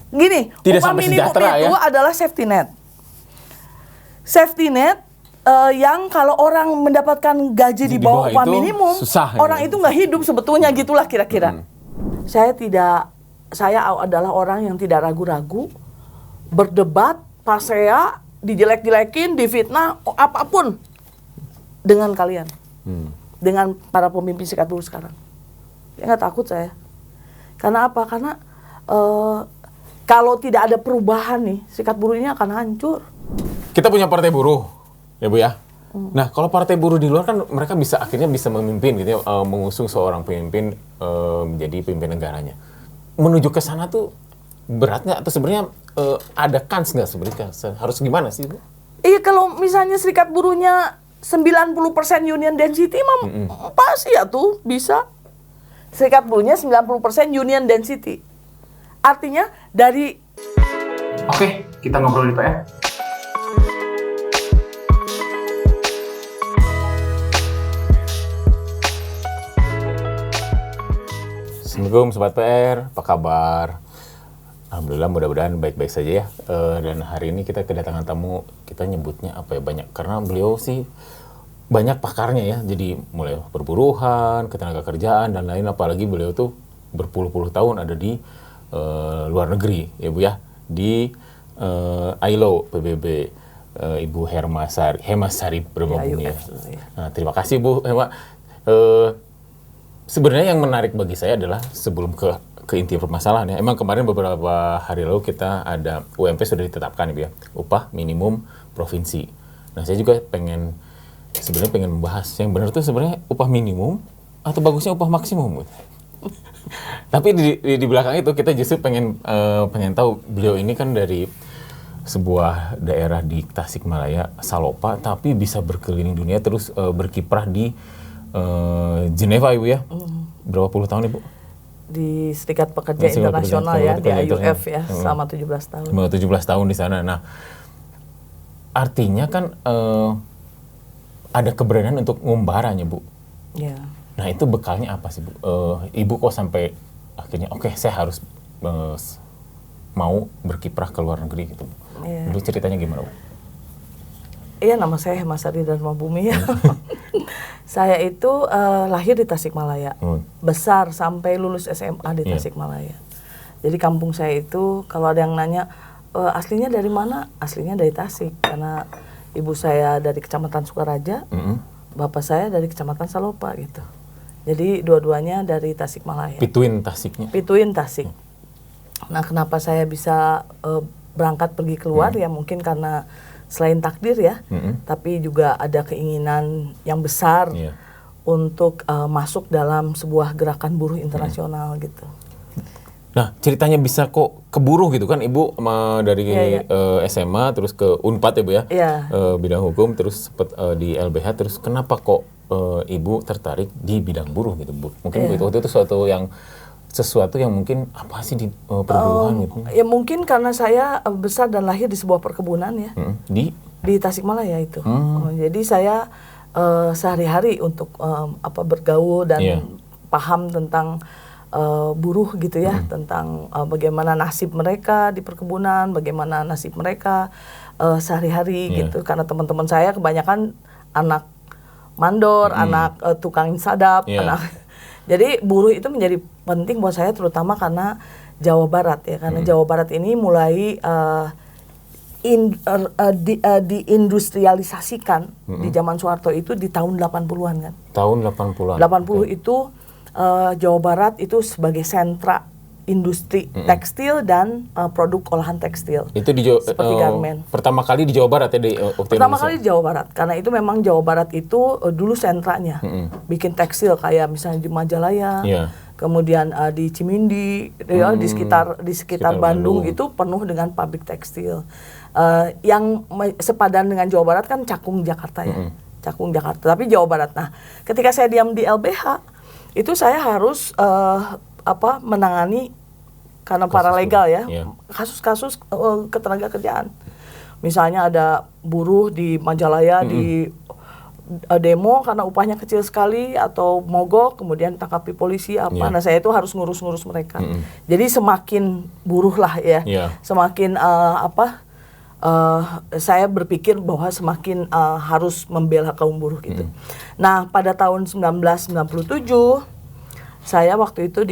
Gini, Tidak upah sampai minimum sejahtera, itu ya? adalah safety net. Safety net yang kalau orang mendapatkan gaji di bawah upah itu minimum, susah, orang ya? itu nggak hidup sebetulnya, gitulah kira-kira. Saya adalah orang yang tidak ragu-ragu berdebat, pas saya dijelek-jelekin, difitnah, apapun dengan kalian, dengan para pemimpin Serikat Buruh sekarang. Ya nggak takut saya. Karena apa? Karena kalau tidak ada perubahan nih, Serikat Buruh ini akan hancur. Kita punya partai buruh, ya Bu ya. Nah, kalau partai buruh di luar kan mereka akhirnya bisa memimpin gitu ya, mengusung seorang pemimpin menjadi pemimpin negaranya. Menuju ke sana tuh berat nggak? Atau sebenarnya ada kans nggak sebenarnya? Harus gimana sih, Bu? Iya, kalau misalnya Serikat Buruhnya 90% union density, pasti ya tuh bisa. Serikat Buruhnya 90% union density. Artinya dari... Oke, kita ngobrol di PR. Assalamualaikum Sobat PR, apa kabar? Alhamdulillah, mudah-mudahan baik-baik saja ya. Dan hari ini kita kedatangan tamu, kita nyebutnya apa ya, banyak. Karena beliau sih banyak pakarnya ya. Jadi mulai perburuhan, ketenagakerjaan, dan lain. Apalagi beliau tuh berpuluh-puluh tahun ada di luar negeri ya Bu ya. Di ILO, PBB, Ibu Hemasari Bramabumi ya. Nah, terima kasih Bu Hema. Sebenarnya yang menarik bagi saya adalah sebelum ke inti permasalahannya. Emang kemarin beberapa hari lalu kita ada UMP sudah ditetapkan ya, upah minimum provinsi. Nah, saya juga sebenarnya pengen membahas yang benar tuh sebenarnya upah minimum atau bagusnya upah maksimum. Tapi di belakang itu kita justru pengen tahu, beliau ini kan dari sebuah daerah di Tasikmalaya, Salopa, tapi bisa berkeliling dunia terus berkiprah di Geneva Ibu ya. Berapa puluh tahun Ibu? Di Serikat Pekerja Internasional ya, di IUF ya, selama 17 tahun. 17 tahun di sana. Nah, artinya kan ada keberanian untuk ngumbaranya Bu. Ya. Nah, itu bekalnya apa sih Bu? Ibu kok sampai akhirnya oke, saya harus mau berkiprah ke luar negeri gitu Bu. Ya. Dulu ceritanya gimana Bu? Iya, nama saya Hemasari Bramabumi ya. Saya itu lahir di Tasikmalaya, besar sampai lulus SMA di Tasikmalaya. Jadi kampung saya itu kalau ada yang nanya aslinya dari mana? Aslinya dari Tasik, karena ibu saya dari Kecamatan Sukaraja, bapak saya dari Kecamatan Salopa gitu. Jadi dua-duanya dari Tasikmalaya. Pituin Tasiknya? Pituin Tasik. Nah, kenapa saya bisa berangkat pergi keluar ya mungkin karena selain takdir ya, tapi juga ada keinginan yang besar untuk masuk dalam sebuah gerakan buruh internasional gitu. Nah, ceritanya bisa kok keburu gitu kan Ibu dari SMA terus ke Unpad ya Bu ya, bidang hukum, terus sempat di LBH, terus kenapa kok Ibu tertarik di bidang buruh gitu Bu? Mungkin waktu itu sesuatu yang mungkin apa sih di perburuhan gitu? Ya mungkin karena saya besar dan lahir di sebuah perkebunan ya, di Tasikmalaya itu. Jadi saya sehari-hari untuk bergaul dan paham tentang buruh gitu ya, tentang bagaimana nasib mereka di perkebunan, bagaimana nasib mereka sehari-hari gitu. Karena teman-teman saya kebanyakan anak mandor, anak tukang sadap, anak. Jadi buruh itu menjadi penting buat saya, terutama karena Jawa Barat ya, karena Jawa Barat ini mulai diindustrialisasikan di zaman Soeharto itu di tahun 80-an kan. Tahun 80-an. 80 itu Jawa Barat itu sebagai sentra industri tekstil dan produk olahan tekstil. Itu seperti garmen. Pertama kali di Jawa Barat ya pertama kali di Jawa Barat, karena itu memang Jawa Barat itu dulu sentranya bikin tekstil kayak misalnya di Majalaya, kemudian di Cimindi, di sekitar Bandung itu penuh dengan pabrik tekstil. Yang sepadan dengan Jawa Barat kan Cakung Jakarta ya, Cakung Jakarta. Tapi Jawa Barat. Nah, ketika saya diam di LBH itu saya harus menangani karena paralegal ya, kasus-kasus ketenagakerjaan. Misalnya ada buruh di Majalaya demo karena upahnya kecil sekali atau mogok, kemudian tangkapi polisi apa. Nah saya itu harus ngurus-ngurus mereka. Jadi semakin buruh lah ya, semakin saya berpikir bahwa semakin harus membela kaum buruh gitu. Nah pada tahun 1997 saya waktu itu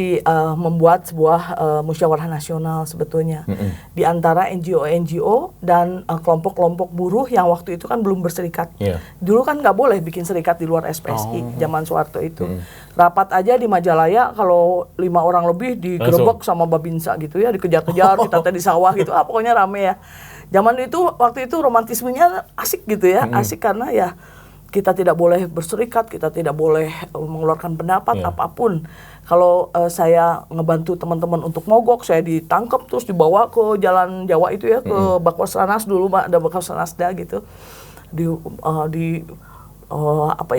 membuat sebuah musyawarah nasional sebetulnya di antara NGO dan kelompok-kelompok buruh yang waktu itu kan belum berserikat. Dulu kan nggak boleh bikin serikat di luar SPSI zaman Soeharto itu. Rapat aja di Majalaya kalau 5 orang lebih digerebek sama Babinsa gitu ya, dikejar-kejar, kita tadi di sawah gitu, pokoknya rame ya. Zaman itu waktu itu romantismenya asik gitu ya, asik karena ya kita tidak boleh berserikat, kita tidak boleh mengeluarkan pendapat apapun. Kalau saya ngebantu teman-teman untuk mogok, saya ditangkap terus dibawa ke Jalan Jawa itu ya, ke Bakwas-Ranas dulu, ada Bakwas-Ranasda gitu.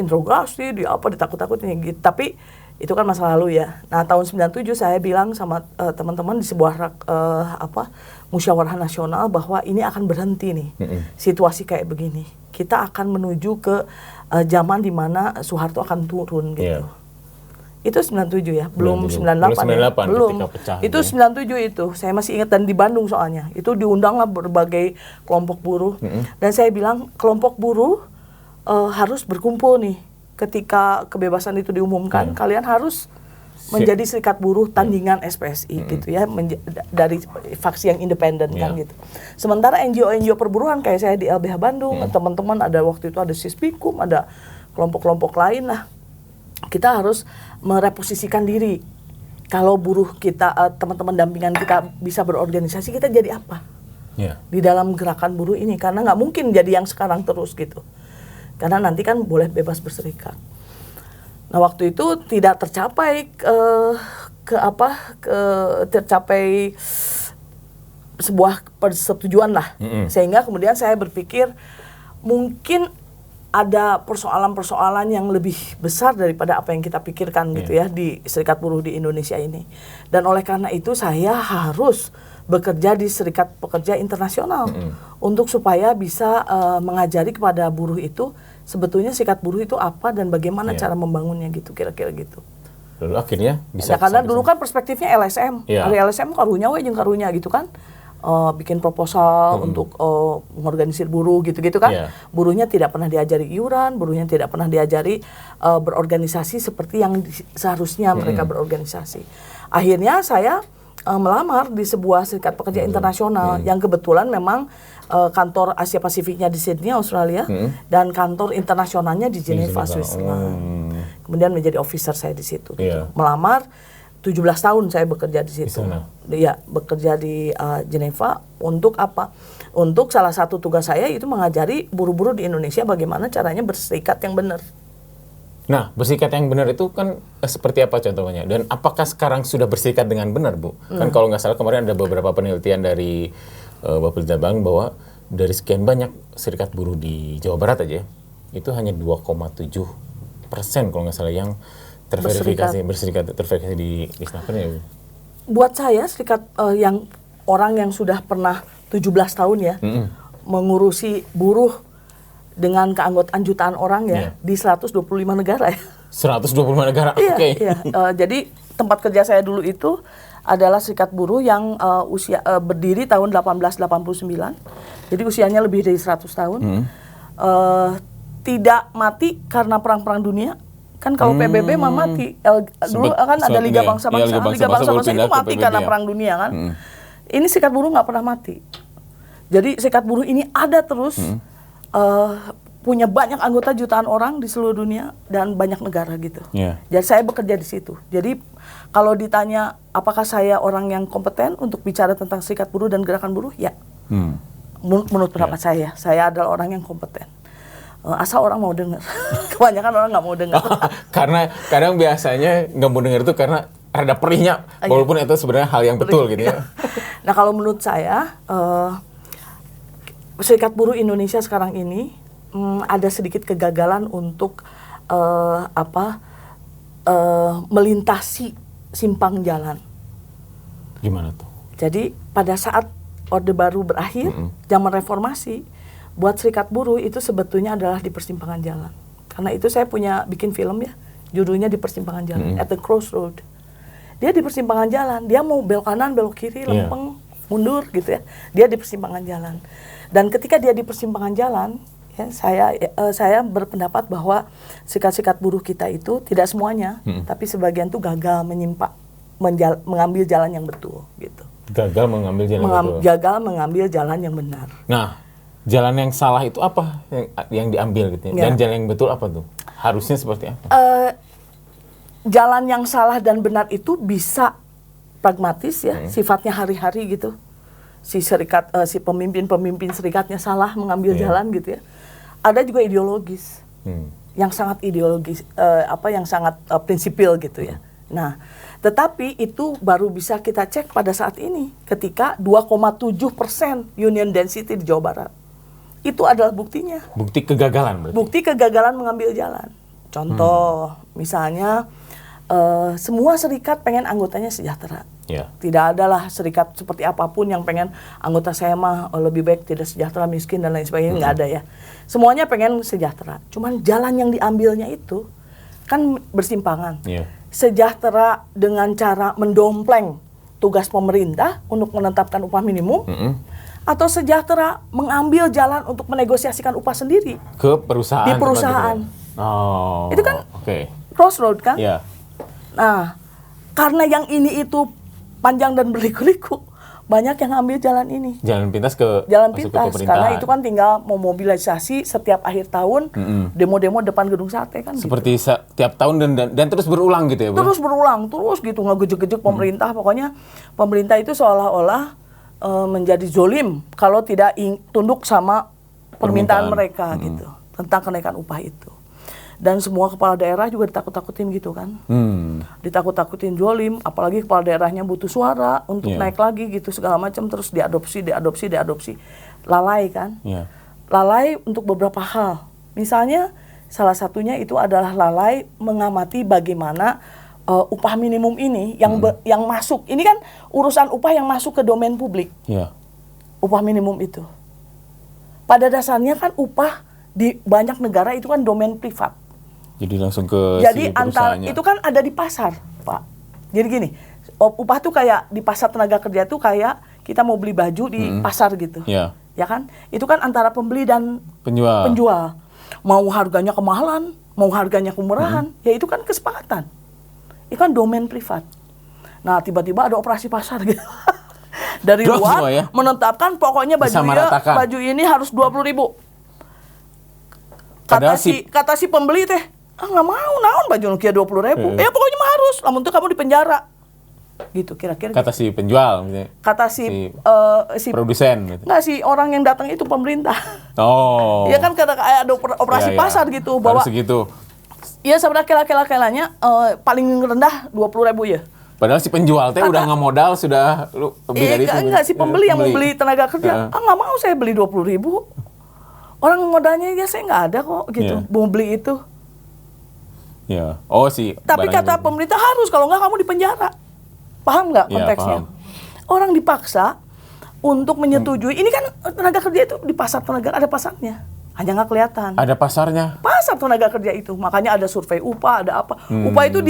Interogasi, ditakut-takutin gitu. Tapi itu kan masa lalu ya. Nah, tahun 97 saya bilang sama teman-teman di sebuah musyawarah nasional bahwa ini akan berhenti nih. Situasi kayak begini. Kita akan menuju ke zaman di mana Soeharto akan turun gitu. Itu 97 ya, belum 98 ya. Belum. Itu 97 itu. Saya masih ingat, dan di Bandung soalnya. Itu diundanglah berbagai kelompok buruh. Dan saya bilang kelompok buruh harus berkumpul nih. Ketika kebebasan itu diumumkan, kalian harus menjadi serikat buruh tandingan SPSI gitu ya, dari faksi yang independen kan gitu. Sementara NGO perburuhan kayak saya di LBH Bandung, teman-teman ada waktu itu ada Sispikum, ada kelompok-kelompok lain lah. Kita harus mereposisikan diri. Kalau buruh kita, teman-teman dampingan kita bisa berorganisasi, kita jadi apa? Di dalam gerakan buruh ini, karena nggak mungkin jadi yang sekarang terus gitu. Karena nanti kan boleh bebas berserikat. Nah waktu itu tidak tercapai tercapai sebuah persetujuan lah. Sehingga kemudian saya berpikir mungkin ada persoalan-persoalan yang lebih besar daripada apa yang kita pikirkan gitu ya di serikat buruh di Indonesia ini. Dan oleh karena itu saya harus bekerja di Serikat Pekerja Internasional untuk supaya bisa mengajari kepada buruh itu sebetulnya serikat buruh itu apa dan bagaimana cara membangunnya gitu, kira-kira gitu. Lalu akhirnya bisa. Ya, karena dulu kan perspektifnya LSM, hari LSM karunya jeung karunya gitu kan, bikin proposal untuk mengorganisir buruh gitu-gitu kan. Buruhnya tidak pernah diajari iuran, buruhnya tidak pernah diajari berorganisasi seperti yang seharusnya mereka berorganisasi. Akhirnya saya melamar di sebuah serikat pekerja internasional yang kebetulan memang kantor Asia Pasifiknya di Sydney, Australia, dan kantor internasionalnya di Geneva, Switzerland. Kemudian menjadi officer saya di situ. Gitu. Melamar 17 tahun saya bekerja di situ. Iya, bekerja di Geneva untuk apa? Untuk salah satu tugas saya itu mengajari buruh-buruh di Indonesia bagaimana caranya berserikat yang benar. Nah, berserikat yang benar itu kan seperti apa contohnya? Dan apakah sekarang sudah berserikat dengan benar, Bu? Kan kalau nggak salah kemarin ada beberapa penelitian dari Bapak Bang bahwa dari sekian banyak serikat buruh di Jawa Barat aja, itu hanya 2,7% kalau nggak salah yang terverifikasi di Snaker ya, Bu? Buat saya serikat yang orang yang sudah pernah 17 tahun ya mengurusi buruh dengan keanggotaan jutaan orang ya di 125 negara ya. 125 negara, oke. Jadi tempat kerja saya dulu itu adalah serikat buruh yang berdiri tahun 1889. Jadi usianya lebih dari 100 tahun. Tidak mati karena perang-perang dunia. Kan kalau PBB mah mati. Dulu kan ada Liga Bangsa-Bangsa. Liga Bangsa-Bangsa itu mati karena perang dunia kan. Ini serikat buruh nggak pernah mati. Jadi serikat buruh ini ada terus. Punya banyak anggota jutaan orang di seluruh dunia dan banyak negara gitu. Jadi saya bekerja di situ. Jadi kalau ditanya apakah saya orang yang kompeten untuk bicara tentang serikat buruh dan gerakan buruh, ya. Menurut pendapat saya adalah orang yang kompeten. Asal orang mau dengar. Kebanyakan orang nggak mau dengar. Karena kadang biasanya nggak mau dengar itu karena rada perihnya, walaupun itu sebenarnya hal yang betul gitu ya. Nah kalau menurut saya serikat buruh Indonesia sekarang ini ada sedikit kegagalan untuk melintasi simpang jalan. Gimana tuh? Jadi pada saat Orde Baru berakhir, zaman reformasi, buat serikat buruh itu sebetulnya adalah di persimpangan jalan. Karena itu saya bikin film ya, judulnya Di Persimpangan Jalan, At the Crossroad. Dia di persimpangan jalan, dia mau belok kanan, belok kiri, lempeng, mundur gitu ya. Dia di persimpangan jalan. Dan ketika dia di persimpangan jalan, ya, saya berpendapat bahwa sikat-sikat buruh kita itu tidak semuanya, tapi sebagian tuh gagal mengambil jalan yang betul gitu. Gagal mengambil jalan yang betul. Gagal mengambil jalan yang benar. Nah, jalan yang salah itu apa yang diambil gitu ya? Dan jalan yang betul apa tuh? Harusnya seperti apa? Jalan yang salah dan benar itu bisa pragmatis ya, sifatnya hari-hari gitu. Si pemimpin serikatnya salah mengambil jalan gitu ya. Ada juga ideologis, yang sangat ideologis, yang sangat prinsipil gitu ya. Nah, tetapi itu baru bisa kita cek pada saat ini ketika 2,7% union density di Jawa Barat. Itu adalah buktinya. Bukti kegagalan berarti? Bukti kegagalan mengambil jalan. Contoh, misalnya semua serikat pengen anggotanya sejahtera. Yeah. Tidak adalah serikat seperti apapun yang pengen anggota saya mah lebih baik tidak sejahtera, miskin dan lain sebagainya, nggak ada ya. Semuanya pengen sejahtera. Cuman jalan yang diambilnya itu kan bersimpangan. Yeah. Sejahtera dengan cara mendompleng tugas pemerintah untuk menetapkan upah minimum, atau sejahtera mengambil jalan untuk menegosiasikan upah sendiri ke perusahaan. Di perusahaan. Oh. Itu kan crossroad kan? Yeah. Nah, karena yang ini itu panjang dan berliku-liku, banyak yang ambil jalan ini. Jalan pintas ke karena itu kan tinggal memobilisasi setiap akhir tahun, demo-demo depan gedung sate kan. Seperti gitu. Tiap tahun dan terus berulang gitu ya, Bu? Terus berulang, terus gitu, ngegejek-gejek pemerintah. Pokoknya pemerintah itu seolah-olah menjadi zolim kalau tidak tunduk sama permintaan mereka gitu, tentang kenaikan upah itu. Dan semua kepala daerah juga ditakut-takutin gitu kan. Ditakut-takutin zolim, apalagi kepala daerahnya butuh suara untuk naik lagi gitu segala macam, terus diadopsi. Lalai kan. Lalai untuk beberapa hal. Misalnya salah satunya itu adalah lalai mengamati bagaimana upah minimum ini yang masuk. Ini kan urusan upah yang masuk ke domain publik. Upah minimum itu. Pada dasarnya kan upah di banyak negara itu kan domain privat. Jadi langsung ke si perusahaannya. Itu kan ada di pasar, Pak. Jadi gini, upah tuh kayak di pasar tenaga kerja tuh kayak kita mau beli baju di pasar gitu. Ya kan? Itu kan antara pembeli dan penjual. Mau harganya kemahalan, mau harganya kemurahan, ya itu kan kesepakatan. Itu kan domain privat. Nah, tiba-tiba ada operasi pasar gitu. Dari luar menetapkan pokoknya baju ini harus 20.000. Kata si pembeli teh, nggak mau naon baju nukia 20.000. Ya pokoknya mah harus, lamun tuh kamu di penjara. Gitu kira-kira. Kata si penjual misalnya. Kata si produsen gitu. Nggak, si orang yang datang itu pemerintah. Oh. Ya kan ada operasi pasar gitu bahwa segitu. Iya sebenarnya laki-lakinya paling rendah 20.000 ya. Padahal si penjual teh udah nggak modal, sudah lebih dari itu. Enggak, si pembeli yang mau beli tenaga kerja. Nggak mau saya beli 20.000. Orang modalnya ya saya nggak ada kok gitu, mau beli itu. Ya, oh sih. Tapi kata pemerintah harus, kalau nggak kamu di penjara. Paham nggak konteksnya? Paham. Orang dipaksa untuk menyetujui. Ini kan tenaga kerja itu di pasar tenaga ada pasarnya, hanya nggak kelihatan. Ada pasarnya. Pasar tenaga kerja itu, makanya ada survei upah, ada apa? Upah itu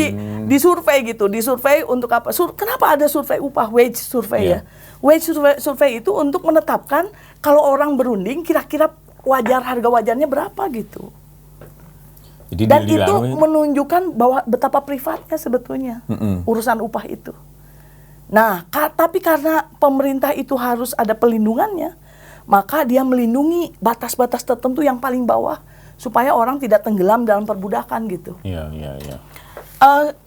disurvei gitu, disurvei untuk apa? Kenapa ada survei upah, wage survey ya? Wage survey itu untuk menetapkan kalau orang berunding kira-kira harga wajarnya berapa gitu. Jadi dan itu menunjukkan bahwa betapa privatnya sebetulnya urusan upah itu. Nah, tapi karena pemerintah itu harus ada pelindungannya, maka dia melindungi batas-batas tertentu yang paling bawah supaya orang tidak tenggelam dalam perbudakan gitu. Iya.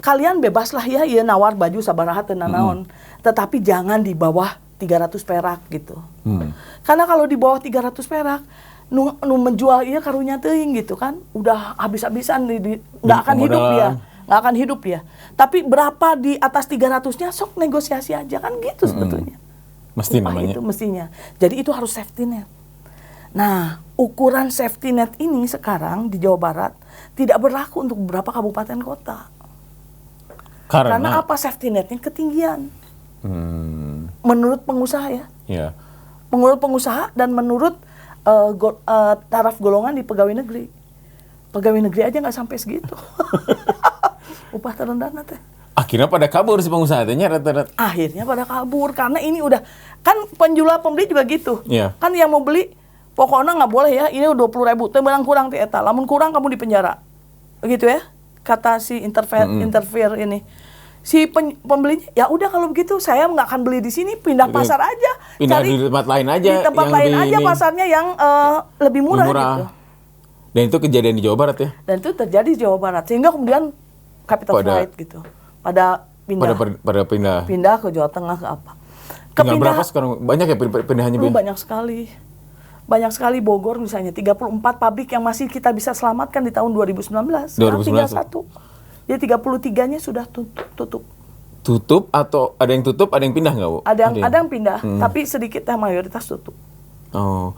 Kalian bebaslah ya nawar baju sabaraha teu nanaon, tetapi jangan di bawah 300 perak gitu. Karena kalau di bawah 300 perak nu menjual iya karunya teuing gitu kan, udah habis-habisan nggak akan hidup dia. Tapi berapa di atas 300-nya sok negosiasi aja kan gitu sebetulnya. Mesti upah namanya. Itu mestinya. Jadi itu harus safety net. Nah, ukuran safety net ini sekarang di Jawa Barat tidak berlaku untuk beberapa kabupaten kota. Karena apa? Safety netnya ketinggian. Menurut pengusaha ya. Menurut pengusaha dan menurut taraf golongan di pegawai negeri. Pegawai negeri aja nggak sampai segitu. Upah terendah nanti. Akhirnya pada kabur si pengusaha tanya rata-rata. Akhirnya pada kabur karena ini udah kan penjual pembeli juga gitu. Iya. Kan yang mau beli pokoknya nggak boleh ya. Ini 20.000, teu menang kurang ti eta. Lamun kurang kamu di penjara. Begitu ya. Kata si interfere ini. Si pembelinya ya udah kalau begitu saya nggak akan beli di sini, pindah pasar aja. Pindah di tempat lain aja. Di tempat lain aja pasarnya yang lebih murah gitu. Dan itu kejadian di Jawa Barat ya? Dan itu terjadi di Jawa Barat. Sehingga kemudian capital flight gitu. Pada pindah. Pindah ke Jawa Tengah ke apa. Tinggal berapa sekarang? Banyak ya pindahannya? Banyak sekali. Banyak sekali. Bogor misalnya 34 pabrik yang masih kita bisa selamatkan di tahun 2019. Sekarang tinggal 1. Jadi 33-nya sudah tutup. Tutup atau ada yang tutup, ada yang pindah nggak, Bu? Ada yang pindah, tapi sedikitnya mayoritas tutup. Oh.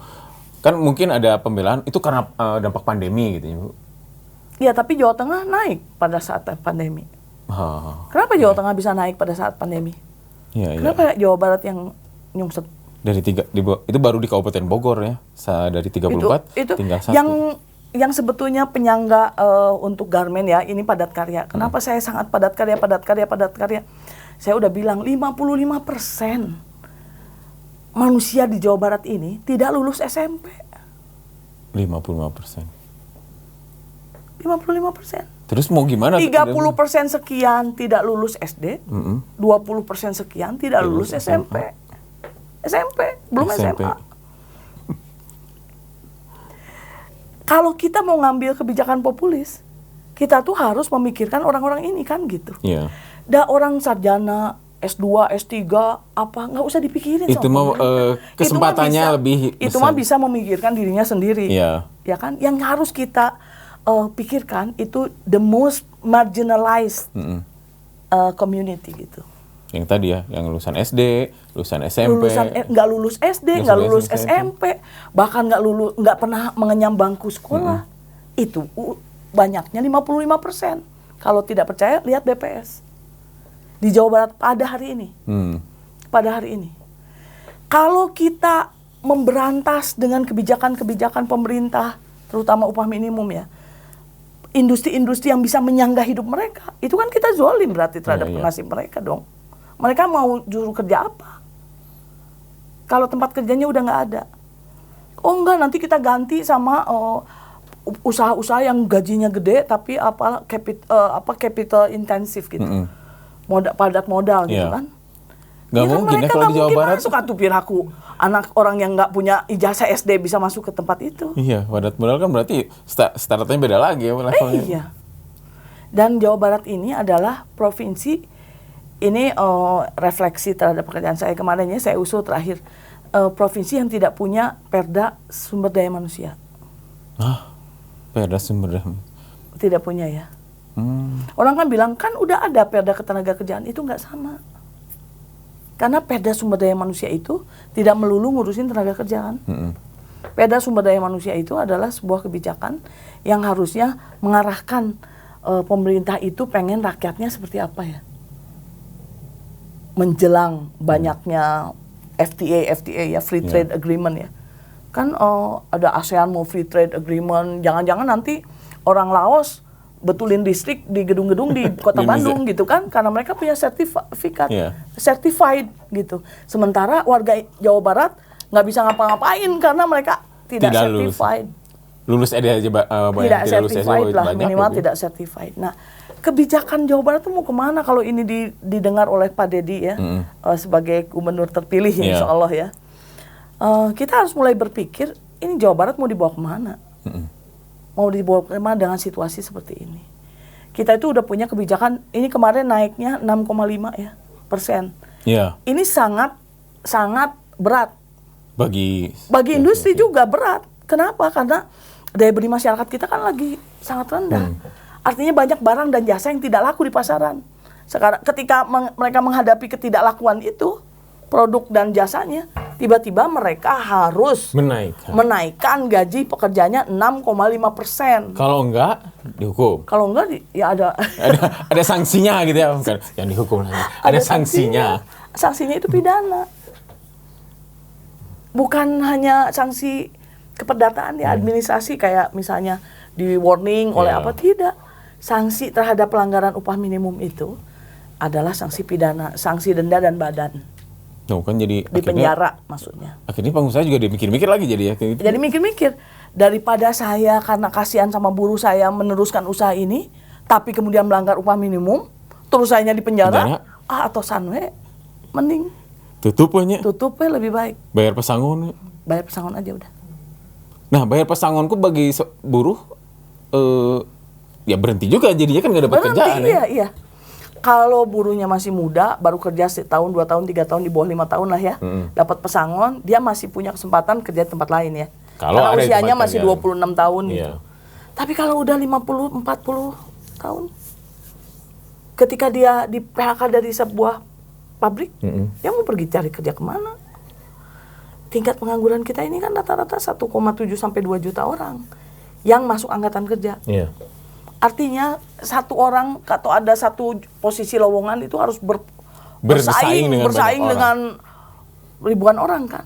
Kan mungkin ada pembelaan itu karena dampak pandemi gitu ya, Bu? Iya, tapi Jawa Tengah naik pada saat pandemi. Kenapa Jawa Tengah bisa naik pada saat pandemi? Kenapa Jawa Barat yang nyungsep? Dari itu baru di Kabupaten Bogor ya, dari 34 itu tinggal 1. Yang sebetulnya penyangga untuk garmen ya, ini padat karya. Kenapa saya sangat padat karya? Saya udah bilang 55% manusia di Jawa Barat ini tidak lulus SMP. 55%. 55%. Terus mau gimana? 30% sekian tidak lulus SD, 20% sekian tidak lulus SMP. Belum SMA. Kalau kita mau ngambil kebijakan populis, kita tuh harus memikirkan orang-orang ini kan gitu. Iya. Orang sarjana S2, S3, apa nggak usah dipikirin. Itu mau kesempatannya lebih besar. Itu mah bisa memikirkan dirinya sendiri. Iya. Ya kan? Yang harus kita pikirkan itu the most marginalized community gitu. Yang tadi ya, yang lulusan SD, lulusan SMP. Nggak lulus SD, nggak lulus SMP, bahkan nggak pernah mengenyam bangku sekolah. Itu banyaknya 55%. Kalau tidak percaya, lihat BPS. Di Jawa Barat pada hari ini. Kalau kita memberantas dengan kebijakan-kebijakan pemerintah, terutama upah minimum ya, industri-industri yang bisa menyangga hidup mereka, itu kan kita zolim berarti terhadap nasib mereka dong. Mereka mau juru kerja apa? Kalau tempat kerjanya udah nggak ada. Oh enggak, nanti kita ganti sama usaha-usaha yang gajinya gede tapi capital intensif gitu. Padat modal gitu kan. Nggak mungkin ya kalau di Jawa Barat. Masuk atuh piraku. Anak orang yang nggak punya ijazah SD bisa masuk ke tempat itu. Iya, padat modal kan berarti startnya beda lagi ya levelnya. Iya. Dan Jawa Barat ini adalah provinsi, ini refleksi terhadap pekerjaan saya kemarinnya, saya usul terakhir, provinsi yang tidak punya perda sumber daya manusia. Perda sumber daya? Tidak punya ya. Orang kan bilang, kan udah ada perda ketenagakerjaan, itu nggak sama. Karena perda sumber daya manusia itu tidak melulu ngurusin tenaga kerjaan. Perda sumber daya manusia itu adalah sebuah kebijakan yang harusnya mengarahkan pemerintah itu pengen rakyatnya seperti apa ya. Menjelang banyaknya FTA ya, Free Trade Agreement ya. Kan ada ASEAN mau Free Trade Agreement, jangan-jangan nanti orang Laos betulin listrik di gedung-gedung di Kota Bandung gitu kan, karena mereka punya sertifikat, certified gitu. Sementara warga Jawa Barat nggak bisa ngapa-ngapain karena mereka tidak certified. Lulus SD aja tidak certified lah, minimal tidak certified. Nah, kebijakan Jawa Barat itu mau kemana kalau ini didengar oleh Pak Deddy ya, sebagai gubernur terpilih insya Allah ya. Kita harus mulai berpikir, ini Jawa Barat mau dibawa kemana? Mau dibawa kemana dengan situasi seperti ini? Kita itu udah punya kebijakan, ini kemarin naiknya 6,5% ya. Ini sangat berat. Bagi industri juga berat. Kenapa? Karena daya beli masyarakat kita kan lagi sangat rendah. Artinya banyak barang dan jasa yang tidak laku di pasaran. Sekarang ketika mereka menghadapi ketidaklakuan itu, produk dan jasanya, tiba-tiba mereka harus menaikkan gaji pekerjanya 6,5%. Kalau enggak, dihukum. Kalau enggak, ya ada sanksinya gitu ya, bukan yang dihukum lagi. Ada sanksinya. Sanksinya itu pidana. Bukan hanya sanksi keperdataan ya, administrasi kayak misalnya di warning oleh apa, tidak. Sanksi terhadap pelanggaran upah minimum itu adalah sanksi pidana, sanksi denda dan badan. Kan jadi di penjara maksudnya. Akhirnya pengusaha juga dia mikir-mikir lagi jadi ya. Jadi mikir-mikir, daripada saya karena kasihan sama buruh saya meneruskan usaha ini, tapi kemudian melanggar upah minimum, terus saya di penjara, atau sanwe, mending tutup lebih baik. Bayar pesangon aja udah. Nah, bayar pesangonku bagi buruh ya berhenti juga jadinya kan nggak dapat kerjaan. Iya. Kalau buruhnya masih muda, baru kerja setahun, 2 tahun, 3 tahun, di bawah 5 tahun lah ya, dapat pesangon, dia masih punya kesempatan kerja di tempat lain ya. Karena usianya masih 26 tahun gitu. Tapi kalau udah 50, 40 tahun, ketika dia di PHK dari sebuah pabrik, dia mau pergi cari kerja kemana? Tingkat pengangguran kita ini kan rata-rata 1,7 sampai 2 juta orang yang masuk angkatan kerja. Artinya satu orang atau ada satu posisi lowongan itu harus bersaing dengan ribuan orang kan.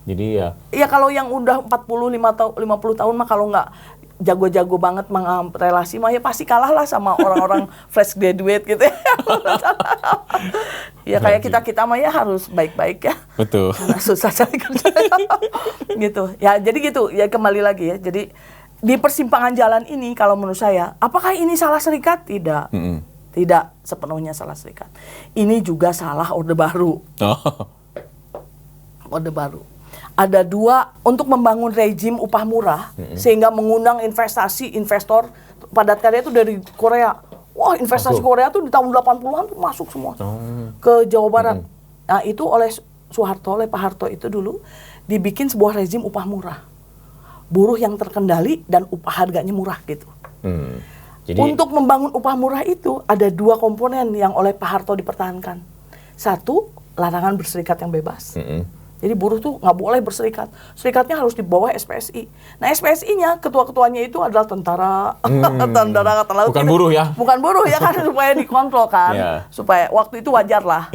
Jadi ya kalau yang udah 50 tahun mah kalau nggak jago-jago banget relasi mah ya pasti kalah lah sama orang-orang fresh graduate gitu ya. Ya kayak kita mah ya harus baik-baik ya. Betul. Karena susah cari kerja. Gitu. Ya jadi gitu ya, kembali lagi ya. Jadi di persimpangan jalan ini kalau menurut saya, apakah ini salah serikat? Tidak. Tidak sepenuhnya salah serikat. Ini juga salah Orde Baru. Orde Baru. Ada 2 untuk membangun rezim upah murah sehingga mengundang investor padat karya itu dari Korea. Wah, investasi Korea tuh di tahun 80-an tuh masuk semua ke Jawa Barat. Nah, itu oleh Pak Harto itu dulu dibikin sebuah rezim upah murah. Buruh yang terkendali dan upah harganya murah gitu. Jadi, untuk membangun upah murah itu ada 2 komponen yang oleh Pak Harto dipertahankan. 1, larangan berserikat yang bebas. Jadi buruh tuh nggak boleh berserikat. Serikatnya harus di bawah SPSI. Nah SPSI-nya, ketua-ketuanya itu adalah tentara, tentara Angkatan Laut. Bukan buruh ya? Bukan buruh ya kan, supaya dikontrol kan. Supaya waktu itu wajar lah.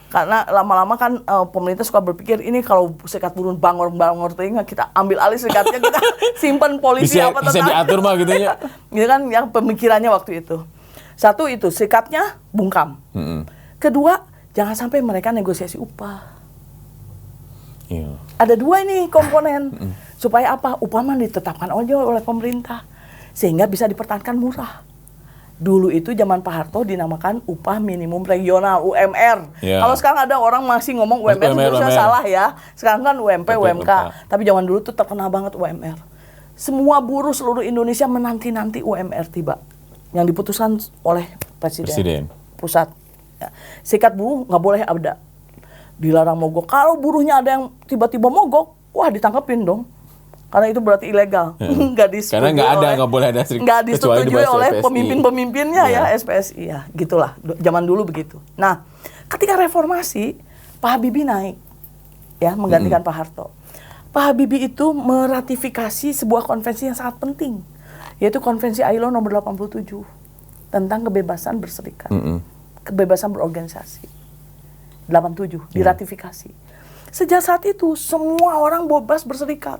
Karena lama-lama kan pemerintah suka berpikir ini kalau serikat buruh bangor kita ambil alih serikatnya, kita simpan polisi bisa diatur mah gitu ya. Gitu kan yang pemikirannya waktu itu. 1 itu serikatnya bungkam. Kedua, jangan sampai mereka negosiasi upah. Ada 2 ini komponen. Supaya apa? Upah mah ditetapkan aja oleh pemerintah sehingga bisa dipertahankan murah. Dulu itu zaman Pak Harto dinamakan upah minimum regional, UMR. Kalau sekarang ada orang masih ngomong UMR, itu salah ya. Sekarang kan UMP, UMK. Tapi zaman dulu tuh terkenal banget UMR. Semua buruh seluruh Indonesia menanti-nanti UMR tiba. Yang diputuskan oleh Presiden. Pusat. Ya. Serikat buruh nggak boleh ada. Dilarang mogok. Kalau buruhnya ada yang tiba-tiba mogok, wah ditangkapin dong. Karena itu berarti ilegal. Karena nggak boleh ada serikat. Nggak disetujui oleh pemimpin-pemimpinnya ya SPSI ya. Gitulah. Zaman dulu begitu. Nah, ketika reformasi, Pak Habibie naik ya menggantikan Pak Harto. Pak Habibie itu meratifikasi sebuah konvensi yang sangat penting, yaitu Konvensi ILO nomor 87 tentang kebebasan berserikat, kebebasan berorganisasi. 87 diratifikasi. Sejak saat itu semua orang bebas berserikat.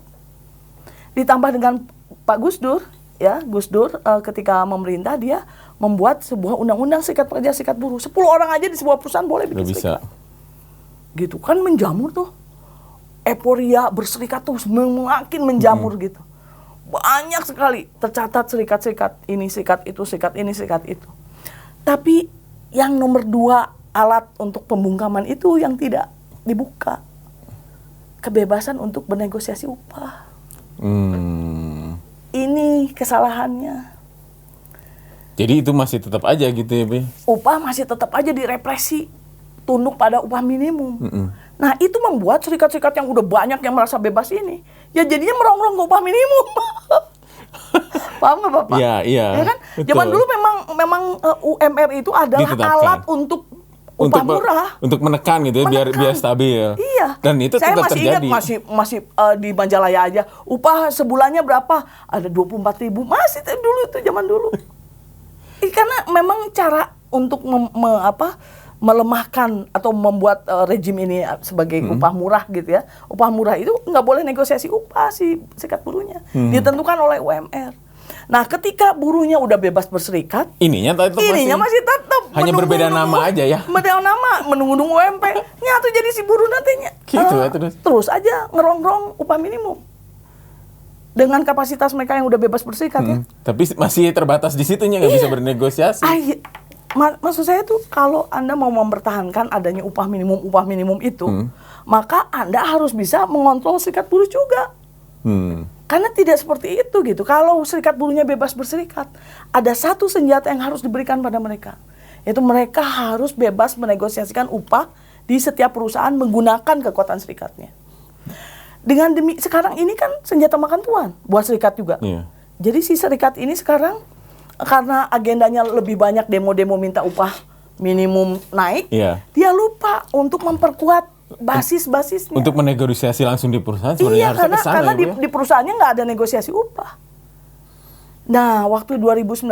Ditambah dengan Pak Gus Dur, ya Gus Dur ketika memerintah dia membuat sebuah undang-undang serikat pekerja serikat buruh. 10 orang aja di sebuah perusahaan boleh bikin serikat. Gitu kan menjamur tuh. Euforia berserikat tuh semakin menjamur gitu. Banyak sekali tercatat serikat-serikat ini, serikat itu, serikat ini, serikat itu. Tapi yang nomor 2 alat untuk pembungkaman itu yang tidak dibuka. Kebebasan untuk bernegosiasi upah. Ini kesalahannya. Jadi itu masih tetap aja gitu ya, Bi? Upah masih tetap aja direpresi. Tunduk pada upah minimum. Nah itu membuat serikat-serikat yang udah banyak yang merasa bebas ini, ya jadinya merongrong ke upah minimum. Paham nggak Bapak? Iya. Ya kan? Zaman dulu memang UMR itu adalah alat untuk upah murah, untuk menekan gitu ya, biar stabil. Iya. Dan itu saya tetap masih terjadi. Ingat masih di Majalaya aja upah sebulannya berapa? Ada 24.000. Masih dulu itu zaman dulu. Karena memang cara untuk melemahkan atau membuat rejim ini sebagai upah murah gitu ya. Upah murah itu nggak boleh negosiasi upah si serikat buruhnya, ditentukan oleh UMR. Nah, ketika buruhnya udah bebas berserikat, ininya masih tetap hanya berbeda nama aja ya. Beda nama, menunggu UMP. Nyatu jadi si buruh nantinya. Gitu ya terus aja ngerongrong upah minimum. Dengan kapasitas mereka yang udah bebas berserikat ya. Tapi masih terbatas di situnya, nggak bisa bernegosiasi. Maksud saya tuh kalau Anda mau mempertahankan adanya upah minimum itu, maka Anda harus bisa mengontrol serikat buruh juga. Karena tidak seperti itu gitu. Kalau serikat buruhnya bebas berserikat, ada satu senjata yang harus diberikan pada mereka. Yaitu mereka harus bebas menegosiasikan upah di setiap perusahaan menggunakan kekuatan serikatnya. Dengan sekarang ini kan senjata makan tuan buat serikat juga. Jadi si serikat ini sekarang karena agendanya lebih banyak demo-demo minta upah minimum naik, dia lupa untuk memperkuat basis-basisnya. Untuk menegosiasi langsung di perusahaan sebenarnya harusnya kesana, karena di perusahaannya nggak ada negosiasi upah. Nah, waktu 2019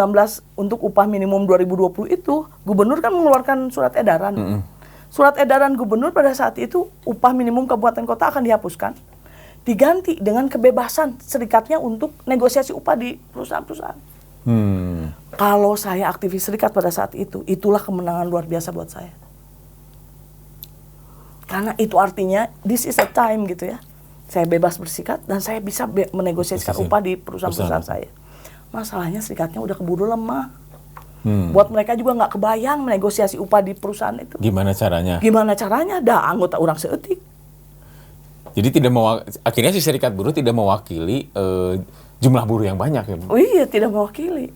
untuk upah minimum 2020 itu, gubernur kan mengeluarkan surat edaran. Surat edaran gubernur pada saat itu, upah minimum kabupaten kota akan dihapuskan, diganti dengan kebebasan serikatnya untuk negosiasi upah di perusahaan-perusahaan. Kalau saya aktivis serikat pada saat itu, itulah kemenangan luar biasa buat saya. Karena itu artinya this is a time gitu ya. Saya bebas berserikat dan saya bisa menegosiasikan upah di perusahaan-perusahaan saya. Masalahnya serikatnya udah keburu lemah. Buat mereka juga nggak kebayang menegosiasi upah di perusahaan itu. Gimana caranya? Dah anggota orang seetik. Jadi akhirnya si serikat buruh tidak mewakili jumlah buruh yang banyak ya, Bu? Oh iya, tidak mewakili.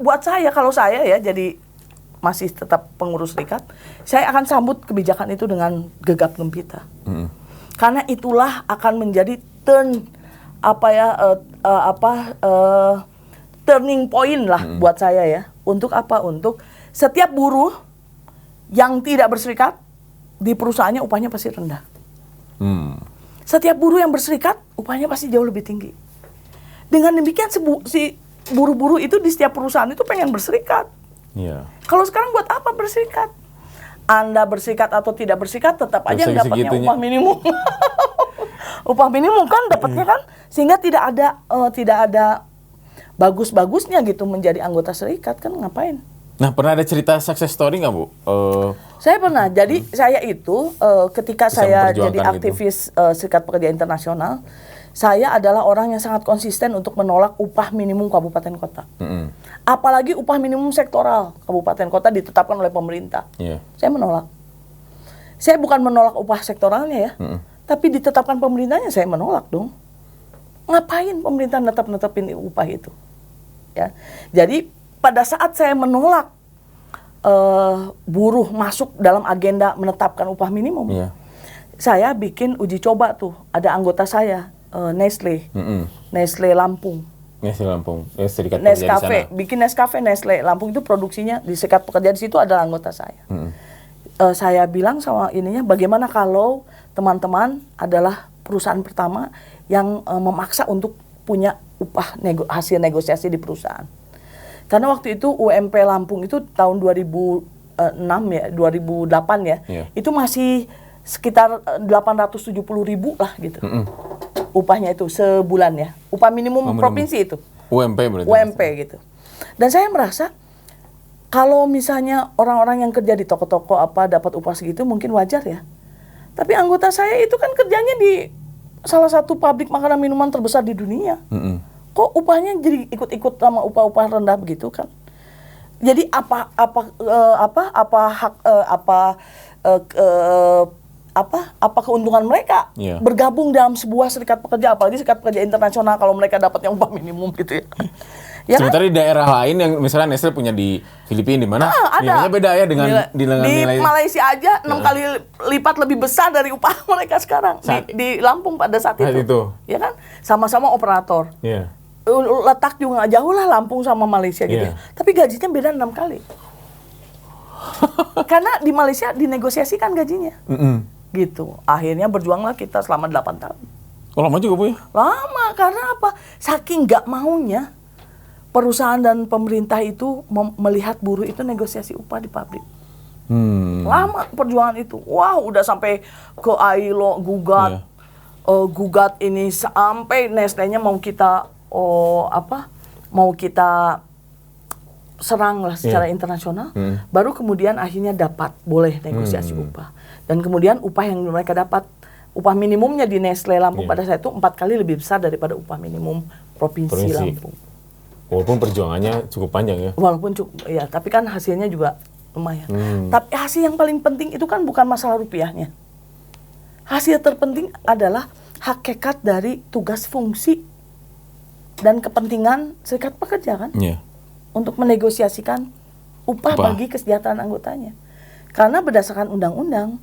Buat saya, kalau saya ya jadi masih tetap pengurus serikat, saya akan sambut kebijakan itu dengan gegap gempita. Karena itulah akan menjadi turning point lah buat saya ya. Untuk apa? Untuk setiap buruh yang tidak berserikat di perusahaannya upahnya pasti rendah. Setiap buruh yang berserikat upahnya pasti jauh lebih tinggi. Dengan demikian si buruh-buruh itu di setiap perusahaan itu pengen berserikat. Kalau sekarang buat apa berserikat? Anda berserikat atau tidak berserikat tetap aja dapatnya upah minimum. Upah minimum kan dapatnya kan, sehingga tidak ada bagus-bagusnya gitu menjadi anggota serikat kan, ngapain? Nah, pernah ada cerita success story nggak, Bu? Saya pernah. Jadi saya itu ketika saya jadi aktivis Serikat Pekerja Internasional, saya adalah orang yang sangat konsisten untuk menolak upah minimum kabupaten kota. Apalagi upah minimum sektoral kabupaten kota ditetapkan oleh pemerintah. Saya menolak. Saya bukan menolak upah sektoralnya ya, tapi ditetapkan pemerintahnya saya menolak dong. Ngapain pemerintah netep-netepin upah itu? Ya. Jadi pada saat saya menolak buruh masuk dalam agenda menetapkan upah minimum, saya bikin uji coba tuh. Ada anggota saya, Nestle Lampung. Nescafe, bikin Nescafe Nestle Lampung itu produksinya di Serikat Pekerja, di situ ada anggota saya. Saya bilang sama ininya, bagaimana kalau teman-teman adalah perusahaan pertama yang memaksa untuk punya upah hasil negosiasi di perusahaan. Karena waktu itu UMP Lampung itu tahun 2008 ya, itu masih sekitar 870.000 lah gitu. Upahnya itu sebulan ya, upah minimum provinsi itu. UMP berarti. UMP gitu. Dan saya merasa kalau misalnya orang-orang yang kerja di toko-toko dapat upah segitu mungkin wajar ya. Tapi anggota saya itu kan kerjanya di salah satu pabrik makanan minuman terbesar di dunia. Kok upahnya jadi ikut-ikut sama upah-upah rendah begitu kan? Jadi apa keuntungan mereka bergabung dalam sebuah serikat pekerja, apalagi serikat pekerja internasional kalau mereka dapat yang upah minimum gitu ya. Sementara di daerah lain yang misalnya Nestle punya di Filipina, di mana nilainya beda ya dengan nilai Malaysia aja 6 kali lipat lebih besar dari upah mereka sekarang di Lampung pada saat itu. Ya kan? Sama-sama operator. Letak juga nggak jauh lah Lampung sama Malaysia gitu. Tapi gajinya beda 6 kali. Karena di Malaysia dinegosiasikan gajinya. Gitu. Akhirnya berjuanglah kita selama 8 tahun. Oh, lama juga, Bu ya? Lama, karena apa? Saking nggak maunya perusahaan dan pemerintah itu melihat buruh itu negosiasi upah di pabrik. Lama perjuangan itu. Wah, udah sampai ke ILO gugat. Gugat ini sampai Nestlenya mau kita mau kita serang lah secara internasional. Baru kemudian akhirnya dapat boleh negosiasi upah. Dan kemudian upah yang mereka dapat, upah minimumnya di Nestle Lampung pada saat itu 4 kali lebih besar daripada upah minimum provinsi Lampung. Walaupun perjuangannya cukup panjang ya. Walaupun cukup, ya, tapi kan hasilnya juga lumayan. Tapi hasil yang paling penting itu kan bukan masalah rupiahnya. Hasil terpenting adalah hakikat dari tugas fungsi dan kepentingan serikat pekerja kan, untuk menegosiasikan upah bagi kesejahteraan anggotanya. Karena berdasarkan undang-undang,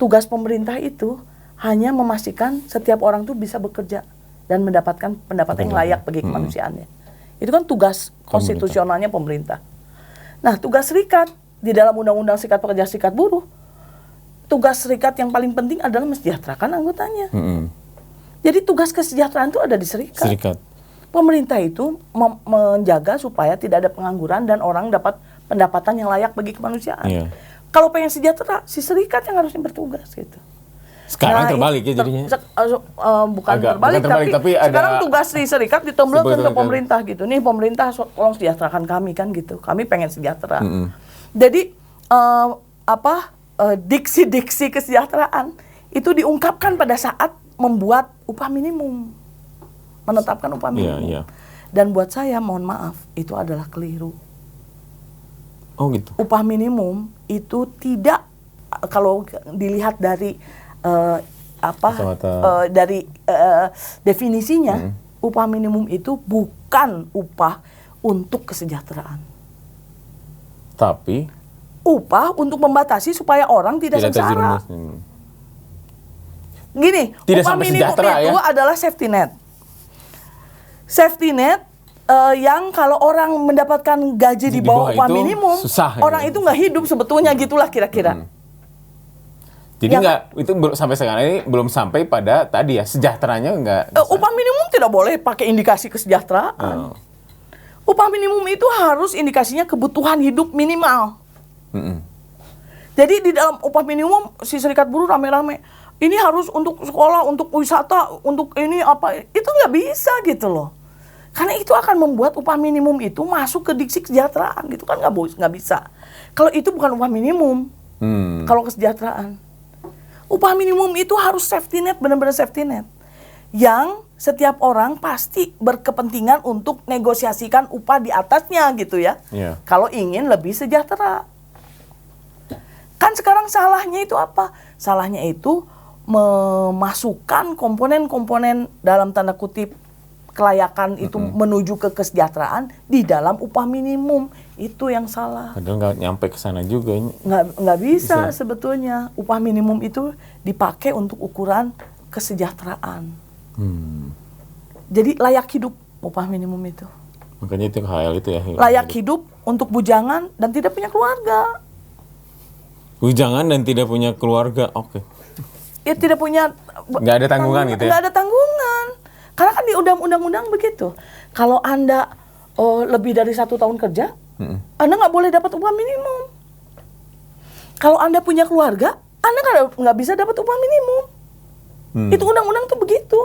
tugas pemerintah itu hanya memastikan setiap orang itu bisa bekerja dan mendapatkan pendapatan yang layak bagi kemanusiaannya. Itu kan tugas konstitusionalnya pemerintah. Nah, tugas serikat di dalam undang-undang serikat pekerja serikat buruh, tugas serikat yang paling penting adalah mensejahterakan anggotanya. Jadi tugas kesejahteraan itu ada di serikat. Pemerintah itu menjaga supaya tidak ada pengangguran dan orang dapat pendapatan yang layak bagi kemanusiaan. Kalau pengen sejahtera, si serikat yang harusnya bertugas gitu. Sekarang terbalik ya jadinya. Bukan terbalik, tapi sekarang tugas di serikat ditembelkan ke pemerintah gitu. Nih pemerintah tolong sejahterakan kami kan gitu. Kami pengen sejahtera. Jadi diksi-diksi kesejahteraan itu diungkapkan pada saat membuat upah minimum, menetapkan upah minimum. Dan buat saya, mohon maaf, itu adalah keliru. Oh gitu. Upah minimum itu tidak, kalau dilihat dari dari definisinya, upah minimum itu bukan upah untuk kesejahteraan. Tapi upah untuk membatasi supaya orang tidak sengsara. Gini, upah minimum itu adalah safety net. Safety net yang kalau orang mendapatkan gaji di bawah upah minimum, orang itu nggak hidup sebetulnya, gitulah kira-kira. Jadi itu sampai sekarang ini belum sampai pada tadi ya, sejahteranya nggak. Upah minimum tidak boleh pakai indikasi kesejahteraan. Upah minimum itu harus indikasinya kebutuhan hidup minimal. Jadi di dalam upah minimum si serikat buruh rame-rame, ini harus untuk sekolah, untuk wisata, untuk ini apa, itu nggak bisa gitu loh. Karena itu akan membuat upah minimum itu masuk ke diksi kesejahteraan gitu kan, nggak bisa. Kalau itu bukan upah minimum, kalau kesejahteraan. Upah minimum itu harus safety net, benar-benar safety net. Yang setiap orang pasti berkepentingan untuk negosiasikan upah di atasnya gitu ya. Kalau ingin lebih sejahtera. Kan sekarang salahnya itu apa? Salahnya itu memasukkan komponen-komponen dalam tanda kutip kelayakan itu menuju ke kesejahteraan di dalam upah minimum. Itu yang salah. Padahal nggak nyampe ke sana juga. Nggak bisa sebetulnya. Upah minimum itu dipakai untuk ukuran kesejahteraan. Jadi layak hidup upah minimum itu. Makanya itu KHL itu ya. Layak hidup untuk bujangan dan tidak punya keluarga. Bujangan dan tidak punya keluarga, oke. Ya tidak punya. Nggak ada tanggungan gitu ya? Nggak ada tanggungan. Karena kan di undang-undang begitu. Kalau Anda lebih dari 1 tahun kerja, Anda nggak boleh dapat upah minimum. Kalau Anda punya keluarga, Anda nggak bisa dapat upah minimum. Itu undang-undang tuh begitu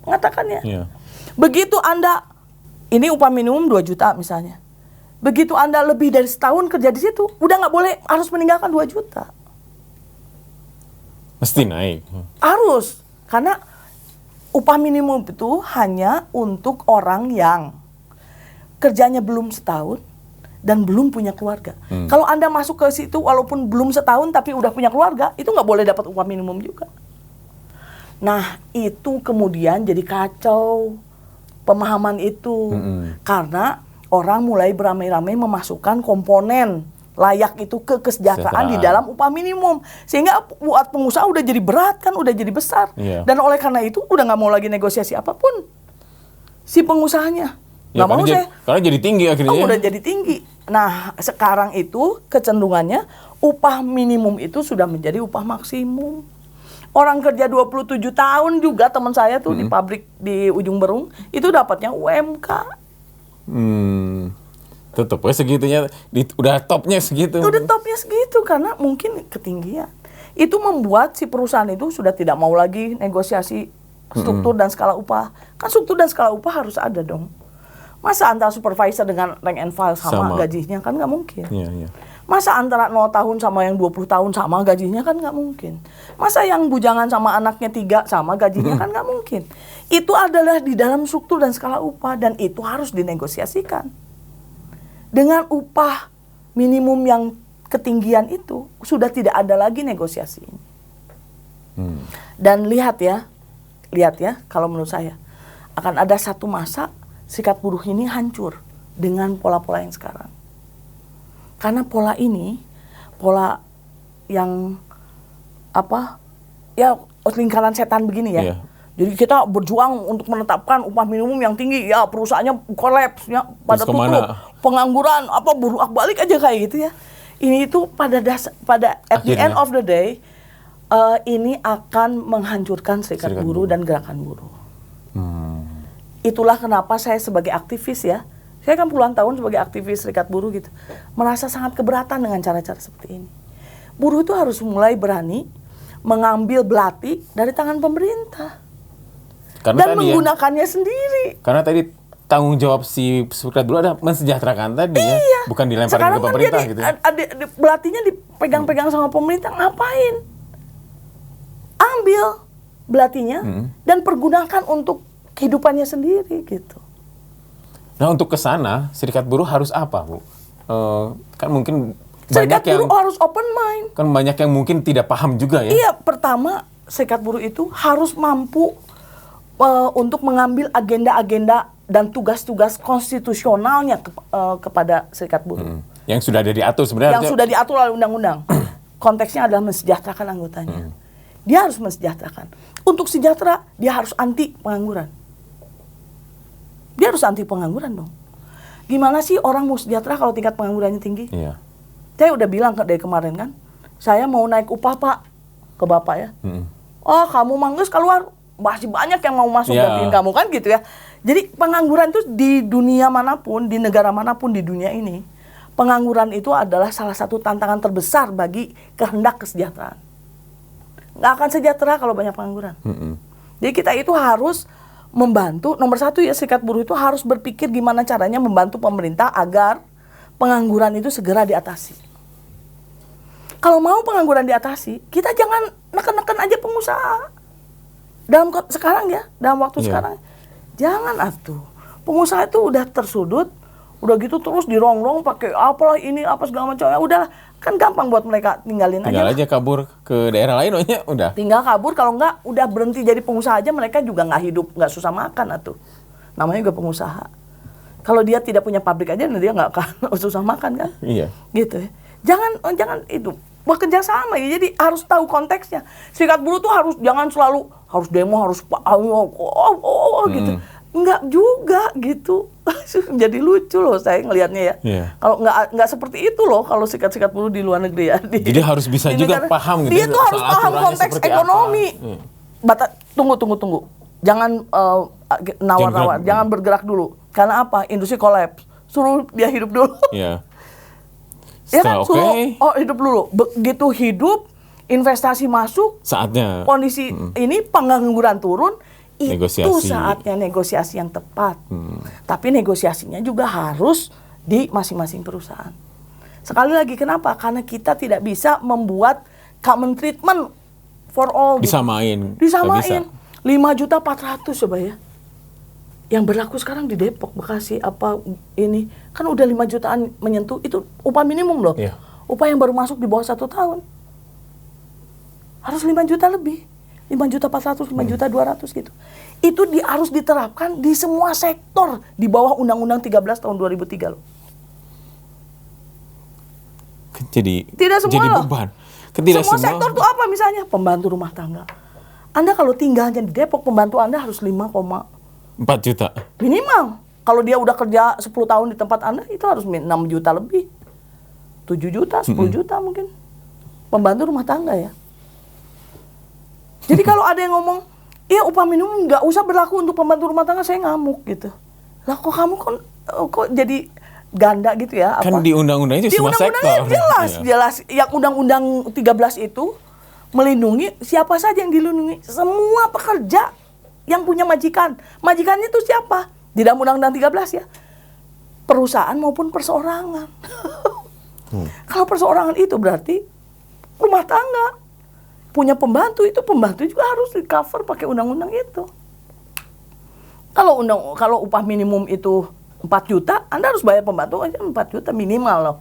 mengatakannya. Begitu Anda, ini upah minimum 2 juta misalnya. Begitu Anda lebih dari setahun kerja di situ, udah nggak boleh, harus meninggalkan 2 juta. Mesti naik. Harus, karena upah minimum itu hanya untuk orang yang kerjanya belum setahun dan belum punya keluarga. Kalau Anda masuk ke situ walaupun belum setahun tapi udah punya keluarga, itu nggak boleh dapat upah minimum juga. Nah, itu kemudian jadi kacau pemahaman itu. Karena orang mulai beramai-ramai memasukkan komponen layak itu ke kesejahteraan di dalam upah minimum. Sehingga buat pengusaha udah jadi berat kan, udah jadi besar. Dan oleh karena itu udah nggak mau lagi negosiasi apapun si pengusahanya. Nggak mau saya. Karena jadi tinggi akhirnya. Udah jadi tinggi. Nah sekarang itu kecenderungannya upah minimum itu sudah menjadi upah maksimum. Orang kerja 27 tahun juga teman saya tuh di pabrik di Ujung Berung itu dapatnya UMK. Tetep segitunya, udah topnya segitu. Udah topnya segitu karena mungkin ketinggian. Itu membuat si perusahaan itu sudah tidak mau lagi negosiasi struktur dan skala upah. Kan struktur dan skala upah harus ada dong. Masa antara supervisor dengan rank and file sama. Gajinya kan nggak mungkin. Iya. Masa antara 0 tahun sama yang 20 tahun sama gajinya kan nggak mungkin. Masa yang bujangan sama anaknya 3 sama gajinya kan nggak mungkin. Itu adalah di dalam struktur dan skala upah dan itu harus dinegosiasikan. Dengan upah minimum yang ketinggian itu sudah tidak ada lagi negosiasi. Dan lihat ya kalau menurut saya akan ada satu masa serikat buruh ini hancur dengan pola-pola yang sekarang. Karena pola ini, pola yang lingkaran setan begini ya. Jadi kita berjuang untuk menetapkan upah minimum yang tinggi, ya perusahaannya kolaps, ya pada tutup, pengangguran, bolak-balik aja kayak gitu ya. Ini itu pada at the end of the day, ini akan menghancurkan serikat buruh dan gerakan buruh. Itulah kenapa saya sebagai aktivis ya. Saya kan puluhan tahun sebagai aktivis serikat buruh gitu, merasa sangat keberatan dengan cara-cara seperti ini. Buruh itu harus mulai berani mengambil belati dari tangan pemerintah dan menggunakannya sendiri. Karena tadi tanggung jawab si serikat buruh ada mensejahterakan tadi ya, bukan dilemparin ke pemerintah kan gitu. Ya. Belatinya dipegang-pegang sama pemerintah, ngapain? Ambil belatinya dan pergunakan untuk kehidupannya sendiri gitu. Nah untuk ke sana, serikat buruh harus apa, Bu? Kan mungkin serikat banyak buruh harus open mind. Kan banyak yang mungkin tidak paham juga ya. Iya, pertama serikat buruh itu harus mampu untuk mengambil agenda-agenda dan tugas-tugas konstitusionalnya kepada serikat buruh. Yang sudah ada diatur sebenarnya. Yang sudah diatur oleh undang-undang. Konteksnya adalah mensejahterakan anggotanya. Dia harus mensejahterakan. Untuk sejahtera, dia harus anti pengangguran. Dia harus anti pengangguran dong. Gimana sih orang mau sejahtera kalau tingkat penganggurannya tinggi? Iya. Saya udah bilang dari kemarin kan, saya mau naik upah Pak, ke Bapak ya. Oh kamu mangges keluar, masih banyak yang mau masuk gantiin kamu kan gitu ya. Jadi pengangguran itu di dunia manapun, di negara manapun di dunia ini, pengangguran itu adalah salah satu tantangan terbesar bagi kehendak kesejahteraan. Nggak akan sejahtera kalau banyak pengangguran. Jadi kita itu harus membantu, nomor satu ya serikat buruh itu harus berpikir gimana caranya membantu pemerintah agar pengangguran itu segera diatasi. Kalau mau pengangguran diatasi, kita jangan neken-neken aja pengusaha. Dalam waktu sekarang, jangan atuh. Pengusaha itu udah tersudut, udah gitu terus dirongrong pakai apalah ini apa segala macam. Ya udahlah, kan gampang buat mereka tinggal aja kabur ke daerah lain udah. Tinggal kabur, kalau enggak udah berhenti jadi pengusaha aja, mereka juga nggak hidup, nggak susah makan atuh. Namanya juga pengusaha. Kalau dia tidak punya pabrik aja, dia nggak akan susah makan kan? Iya. Gitu ya. Jangan itu bekerja sama ya. Jadi harus tahu konteksnya. Serikat buruh tuh jangan selalu harus demo, harus gitu. Enggak juga gitu. Jadi lucu loh saya ngelihatnya ya. Kalau nggak seperti itu loh kalau serikat buruh di luar negeri ya. Jadi harus bisa juga paham gitu. Dia tuh harus paham konteks ekonomi. Tunggu. Jangan nawar-nawar, jangan bergerak dulu. Karena apa? Industri kolaps. Suruh dia hidup dulu. Iya. Ya kan? Suruh hidup dulu. Begitu hidup, investasi masuk, saatnya kondisi ini pengangguran turun, negosiasi. Itu saatnya negosiasi yang tepat. Tapi negosiasinya juga harus di masing-masing perusahaan. Sekali lagi kenapa? Karena kita tidak bisa membuat common treatment for all. Disamain. 5.400.000 coba ya. Yang berlaku sekarang di Depok, Bekasi, ini kan udah 5 jutaan menyentuh, itu upah minimum loh. Yeah. Upah yang baru masuk di bawah 1 tahun. Harus 5 juta lebih. 5.400.000, 5.200.000 gitu. Itu harus diterapkan di semua sektor di bawah Undang-Undang 13 tahun 2003 loh. Tidak semua jadi loh. Beban. Semua sektor tuh apa misalnya? Pembantu rumah tangga. Anda kalau tinggalnya di Depok, pembantu Anda harus 4 juta. Minimal. Kalau dia udah kerja 10 tahun di tempat Anda, itu harus 6 juta lebih. 7 juta, 10 juta mungkin. Pembantu rumah tangga ya. Jadi kalau ada yang ngomong, iya upah minimum nggak usah berlaku untuk pembantu rumah tangga, saya ngamuk gitu. Lah kok kamu kok jadi ganda gitu ya. Kan di undang-undang itu semua sektor. Jelas. Yang undang-undang 13 itu melindungi siapa saja yang dilindungi. Semua pekerja yang punya majikan. Majikannya itu siapa? Di dalam undang-undang 13 ya. Perusahaan maupun perseorangan. Kalau perseorangan itu berarti rumah tangga. Punya pembantu, itu pembantu juga harus di-cover pakai undang-undang itu. Kalau upah minimum itu 4 juta, Anda harus bayar pembantu aja 4 juta minimal loh.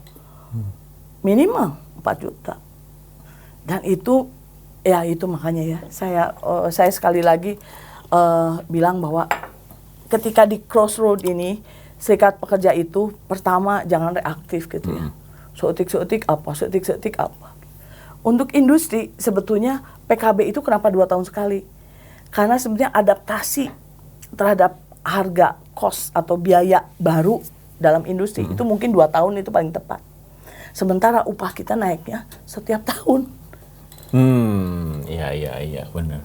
Minimal 4 juta. Dan itu makanya ya, saya sekali lagi bilang bahwa ketika di crossroad ini, serikat pekerja itu pertama jangan reaktif gitu ya. Seetik apa. Untuk industri sebetulnya PKB itu kenapa 2 tahun sekali? Karena sebenarnya adaptasi terhadap harga cost atau biaya baru dalam industri itu mungkin 2 tahun itu paling tepat. Sementara upah kita naiknya setiap tahun. Iya, benar.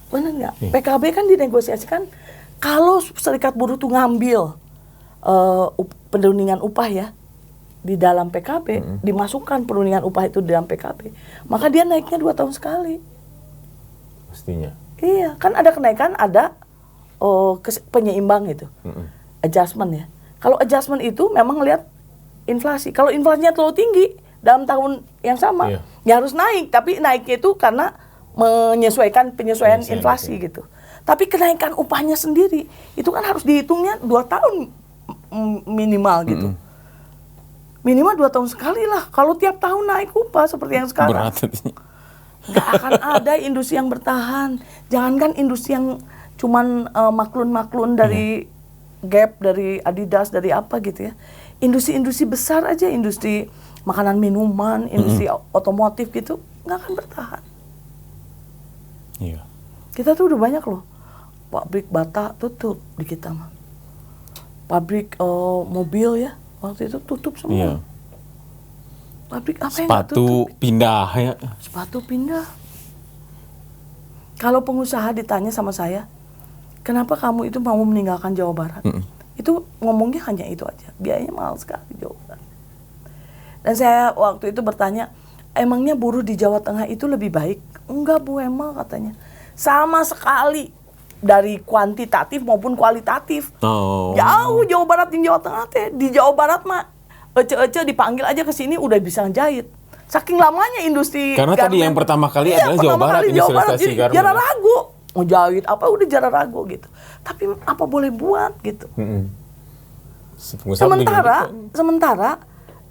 Benar nggak? Iya. PKB kan dinegosiasikan kalau serikat buruh tuh ngambil perundingan upah ya di dalam PKB, dimasukkan perundingan upah itu di dalam PKB, maka dia naiknya 2 tahun sekali. Pastinya. Iya, kan ada kenaikan, ada penyeimbang itu, adjustment ya. Kalau adjustment itu memang lihat inflasi. Kalau inflasinya terlalu tinggi dalam tahun yang sama, ya harus naik. Tapi naiknya itu karena penyesuaian inflasi gitu. Tapi kenaikan upahnya sendiri itu kan harus dihitungnya 2 tahun minimal gitu. Minimal 2 tahun sekali lah. Kalau tiap tahun naik upah seperti yang sekarang, nggak akan ada industri yang bertahan. Jangankan industri yang cuman maklun-maklun dari Gap, dari Adidas, dari apa gitu ya. Industri-industri besar aja, industri makanan minuman, industri otomotif gitu, nggak akan bertahan. Iya. Kita tuh udah banyak loh. Pabrik bata tutup di kita mah. Pabrik mobil ya, waktu itu tutup semua. Iya. Pabrik apa yang sepatu tutup? Pindah ya. Sepatu pindah. Kalau pengusaha ditanya sama saya, kenapa kamu itu mau meninggalkan Jawa Barat? Itu ngomongnya hanya itu aja. Biayanya mahal sekali Jawa Barat. Dan saya waktu itu bertanya, emangnya buruh di Jawa Tengah itu lebih baik? Enggak Bu Emma katanya. Sama sekali dari kuantitatif maupun kualitatif. Jauh Jawa Barat di Jawa Tengah teh. Di Jawa Barat mah ece-ece dipanggil aja ke sini udah bisa ngejahit. Saking lamanya industri. Karena tadi yang pertama kali adalah Jawa Barat industrialisasi karena jarang ragu. Mau jahit apa udah jarang ragu gitu. Tapi apa boleh buat gitu. Sementara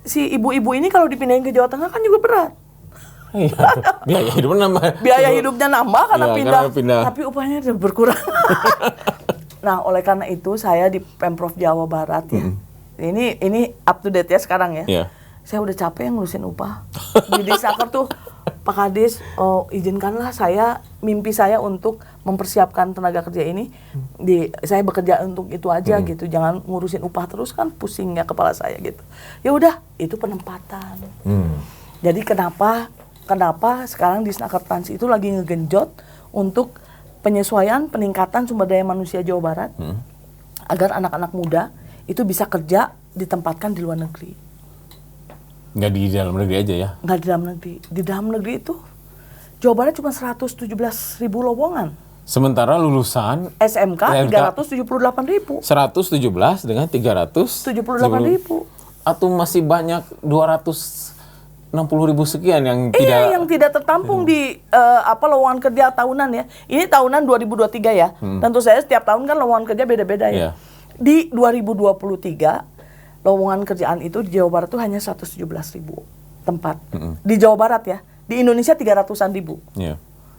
si ibu-ibu ini kalau dipindahin ke Jawa Tengah kan juga berat. Biaya hidupnya nambah karena pindah. Tapi upahnya udah berkurang. Nah, oleh karena itu saya di Pemprov Jawa Barat ya. Ini up to date ya sekarang ya. Saya udah capek ngurusin upah. Di Disnaker tuh Pak Kadis, izinkanlah mimpi saya untuk mempersiapkan tenaga kerja ini. Saya bekerja untuk itu aja gitu. Jangan ngurusin upah terus kan pusing ya kepala saya gitu. Ya udah, itu penempatan. Jadi kenapa sekarang Disnaker Trans itu lagi ngegenjot untuk penyesuaian peningkatan sumber daya manusia Jawa Barat agar anak-anak muda itu bisa kerja ditempatkan di luar negeri. Nggak di dalam negeri aja ya? Nggak di dalam negeri. Di dalam negeri itu Jawa Barat cuma 117.000 lowongan. Sementara lulusan SMK 378.000. 117 dengan 378.000. Atau masih banyak 260.000 sekian yang tidak tertampung di lowongan kerja tahunan ya. Ini tahunan 2023 ya. Tentu saja setiap tahun kan lowongan kerja beda-beda ya. Di 2023 lowongan kerjaan itu di Jawa Barat tuh hanya 117.000 tempat. Di Jawa Barat ya. Di Indonesia 300-an ribu.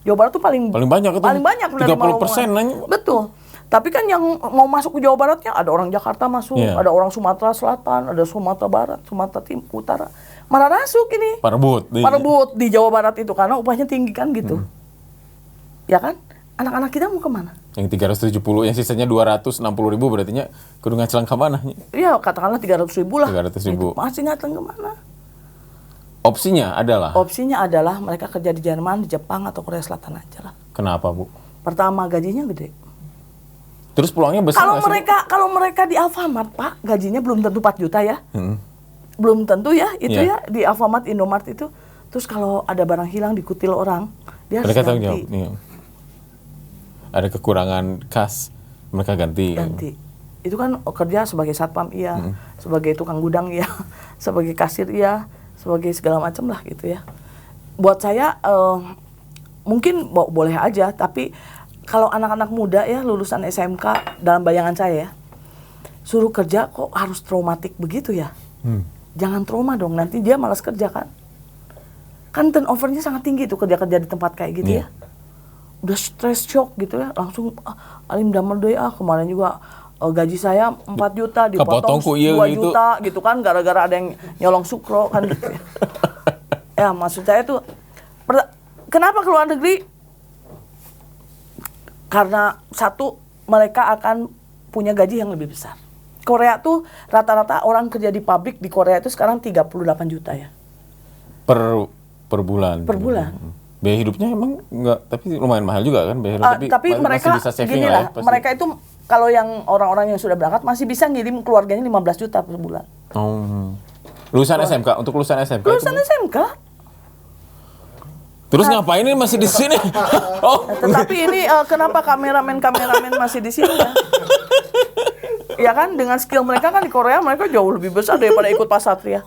Jawa Barat tuh paling banyak itu. Paling banyak 30% nanya. Betul. Tapi kan yang mau masuk ke Jawa Baratnya ada orang Jakarta masuk, ada orang Sumatera Selatan, ada Sumatera Barat, Sumatera Utara. Malah masuk ini. Parebut di Jawa Barat itu karena upahnya tinggi kan gitu. Ya kan? Anak-anak kita mau kemana? Yang 370, yang sisanya 260.000 berarti kudu ngacelang ke mana? Iya, katakanlah 300.000 lah. 300.000. Masih ngacelang ke mana? Opsinya adalah mereka kerja di Jerman, di Jepang atau Korea Selatan aja lah. Kenapa, Bu? Pertama, gajinya gede. Terus peluangnya besar kalau mereka di Alfamart, Pak, gajinya belum tentu 4 juta ya. Belum tentu ya, itu ya di Alfamart, Indomart itu. Terus kalau ada barang hilang dikutil orang, dia harus ganti. Ada kekurangan kas, mereka ganti. Itu kan kerja sebagai satpam iya, sebagai tukang gudang iya, sebagai kasir iya, sebagai segala macam lah gitu ya. Buat saya mungkin boleh aja, tapi kalau anak-anak muda ya lulusan SMK dalam bayangan saya ya, suruh kerja kok harus traumatik begitu ya? Jangan trauma dong, nanti dia malas kerja kan? Kan turnovernya sangat tinggi tuh kerja-kerja di tempat kayak gitu ya. Udah stress shock gitu ya, langsung alim damel deh kemarin juga gaji saya 4 juta dipotong 2 juta gitu kan, gara-gara ada yang nyolong sukro kan gitu ya. Ya maksud saya tuh, kenapa ke luar negeri? Karena satu, mereka akan punya gaji yang lebih besar. Korea tuh rata-rata orang kerja di pabrik di Korea itu sekarang 38 juta ya. Per bulan. Per bulan. Biaya hidupnya emang enggak, tapi lumayan mahal juga kan biaya hidup. Tapi mereka bisa saving gini lah, mereka itu kalau yang orang-orang yang sudah berangkat masih bisa ngirim keluarganya 15 juta per bulan. Lulusan SMK, untuk lulusan SMK. Lulusan SMK. Terus ngapain ini masih di sini? Tetapi ini kenapa kameramen masih di sini ya? Ya kan, dengan skill mereka kan di Korea mereka jauh lebih besar daripada ikut Pak Satria.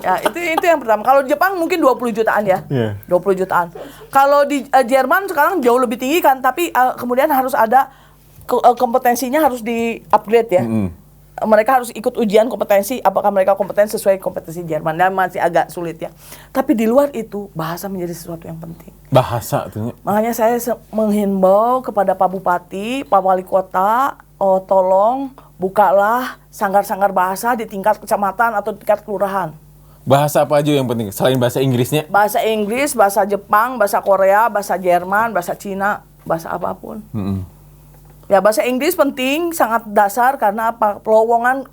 Ya itu yang pertama. Kalau di Jepang mungkin 20 jutaan ya, 20 jutaan. Kalau di Jerman sekarang jauh lebih tinggi kan, tapi kemudian harus ada kompetensinya harus di-upgrade ya. Mereka harus ikut ujian kompetensi, apakah mereka kompeten sesuai kompetensi Jerman. Dan masih agak sulit ya. Tapi di luar itu, bahasa menjadi sesuatu yang penting. Bahasa tuh. Makanya saya menghimbau kepada Pak Bupati, Pak Wali Kota, tolong bukalah sanggar-sanggar bahasa di tingkat kecamatan atau tingkat kelurahan. Bahasa apa aja yang penting? Selain bahasa Inggrisnya? Bahasa Inggris, bahasa Jepang, bahasa Korea, bahasa Jerman, bahasa Cina, bahasa apapun. Ya bahasa Inggris penting, sangat dasar karena apa? Pelowongan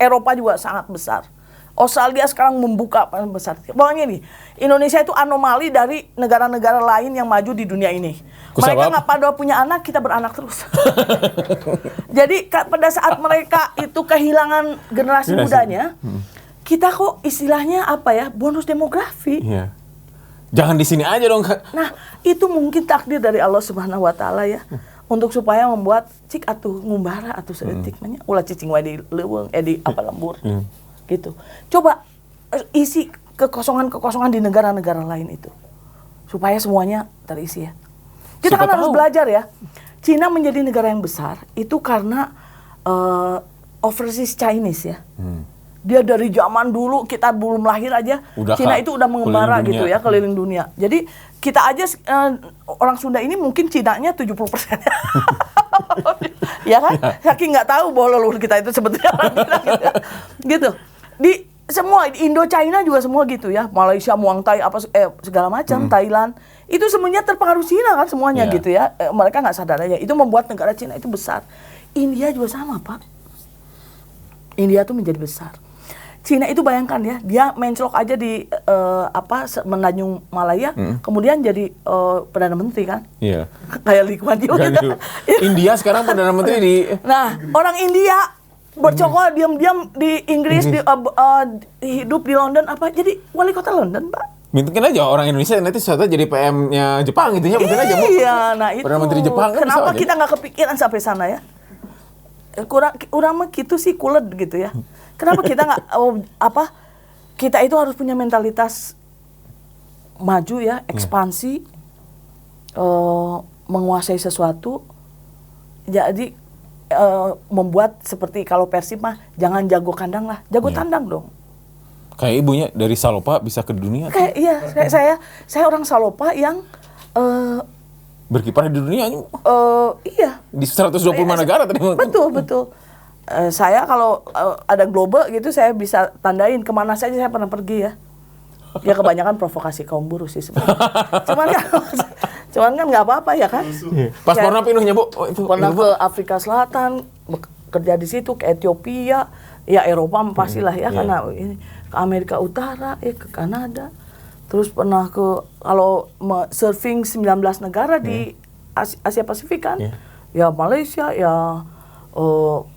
Eropa juga sangat besar. Australia sekarang membuka besar. Pokoknya nih, Indonesia itu anomali dari negara-negara lain yang maju di dunia ini. Mereka nggak pada punya anak, kita beranak terus. Jadi pada saat mereka itu kehilangan generasi mudanya, kita kok istilahnya apa ya? Bonus demografi. Iya. Jangan di sini aja dong, Kak. Nah, itu mungkin takdir dari Allah Subhanahu wa taala ya. Untuk supaya membuat cik atuh ngumbara atuh sedetik nanya ulah cicing wae di leuweung di apa lembur. Gitu. Coba isi kekosongan-kekosongan di negara-negara lain itu. Supaya semuanya terisi ya. Kita kan harus belajar ya. Cina menjadi negara yang besar itu karena overseas Chinese ya. Dia dari zaman dulu kita belum lahir aja Cina itu udah mengembara gitu ya keliling dunia. Jadi kita aja orang Sunda ini mungkin Cinanya 70%. Ya kan? Saking nggak tahu bahwa leluhur kita itu sebetulnya orang Cina gitu. Di semua Indo-China juga semua gitu ya. Malaysia, Muang Thai apa segala macam, Thailand itu semuanya terpengaruh Cina kan semuanya gitu ya. Mereka nggak sadar aja. Itu membuat negara Cina itu besar. India juga sama, Pak. India tuh menjadi besar. Cina itu bayangkan ya, dia menclok aja di Menanjung Malaya, kemudian jadi Perdana Menteri kan? Iya. Kayak Lee Kuan Yew gitu. India sekarang Perdana Menteri di... Nah, orang India bercokol diam-diam di Inggris, hidup di London jadi wali kota London, Pak. Mungkin aja orang Indonesia nanti suatu jadi PM-nya Jepang gitu ya, mungkin aja Bu. Iya, nah itu. Perdana Menteri Jepang kan. Kenapa kita nggak kepikiran sampai sana ya? Kurang mah gitu sih kulet gitu ya. Kenapa kita nggak kita itu harus punya mentalitas maju ya, ekspansi, menguasai sesuatu. Jadi membuat seperti kalau Persib mah jangan jago kandang lah, jago tandang dong. Kayak ibunya dari Salopa bisa ke dunia. Kayak saya orang Salopa yang berkiprah di dunia. Iya. Di 125 negara tadi. Betul. Saya kalau ada global gitu saya bisa tandain kemana saja saya pernah pergi ya. Ya kebanyakan provokasi kaum buruh sih sebenarnya. Cuman kan nggak apa-apa ya kan. Paspornya pinuhnya Bu. Pernah ke Afrika Selatan, kerja di situ, ke Ethiopia, ya Eropa pastilah ya karena ini ke Amerika Utara, ke Kanada. Terus pernah ke kalau surfing 19 negara di Asia Pasifik kan. ya Malaysia, ya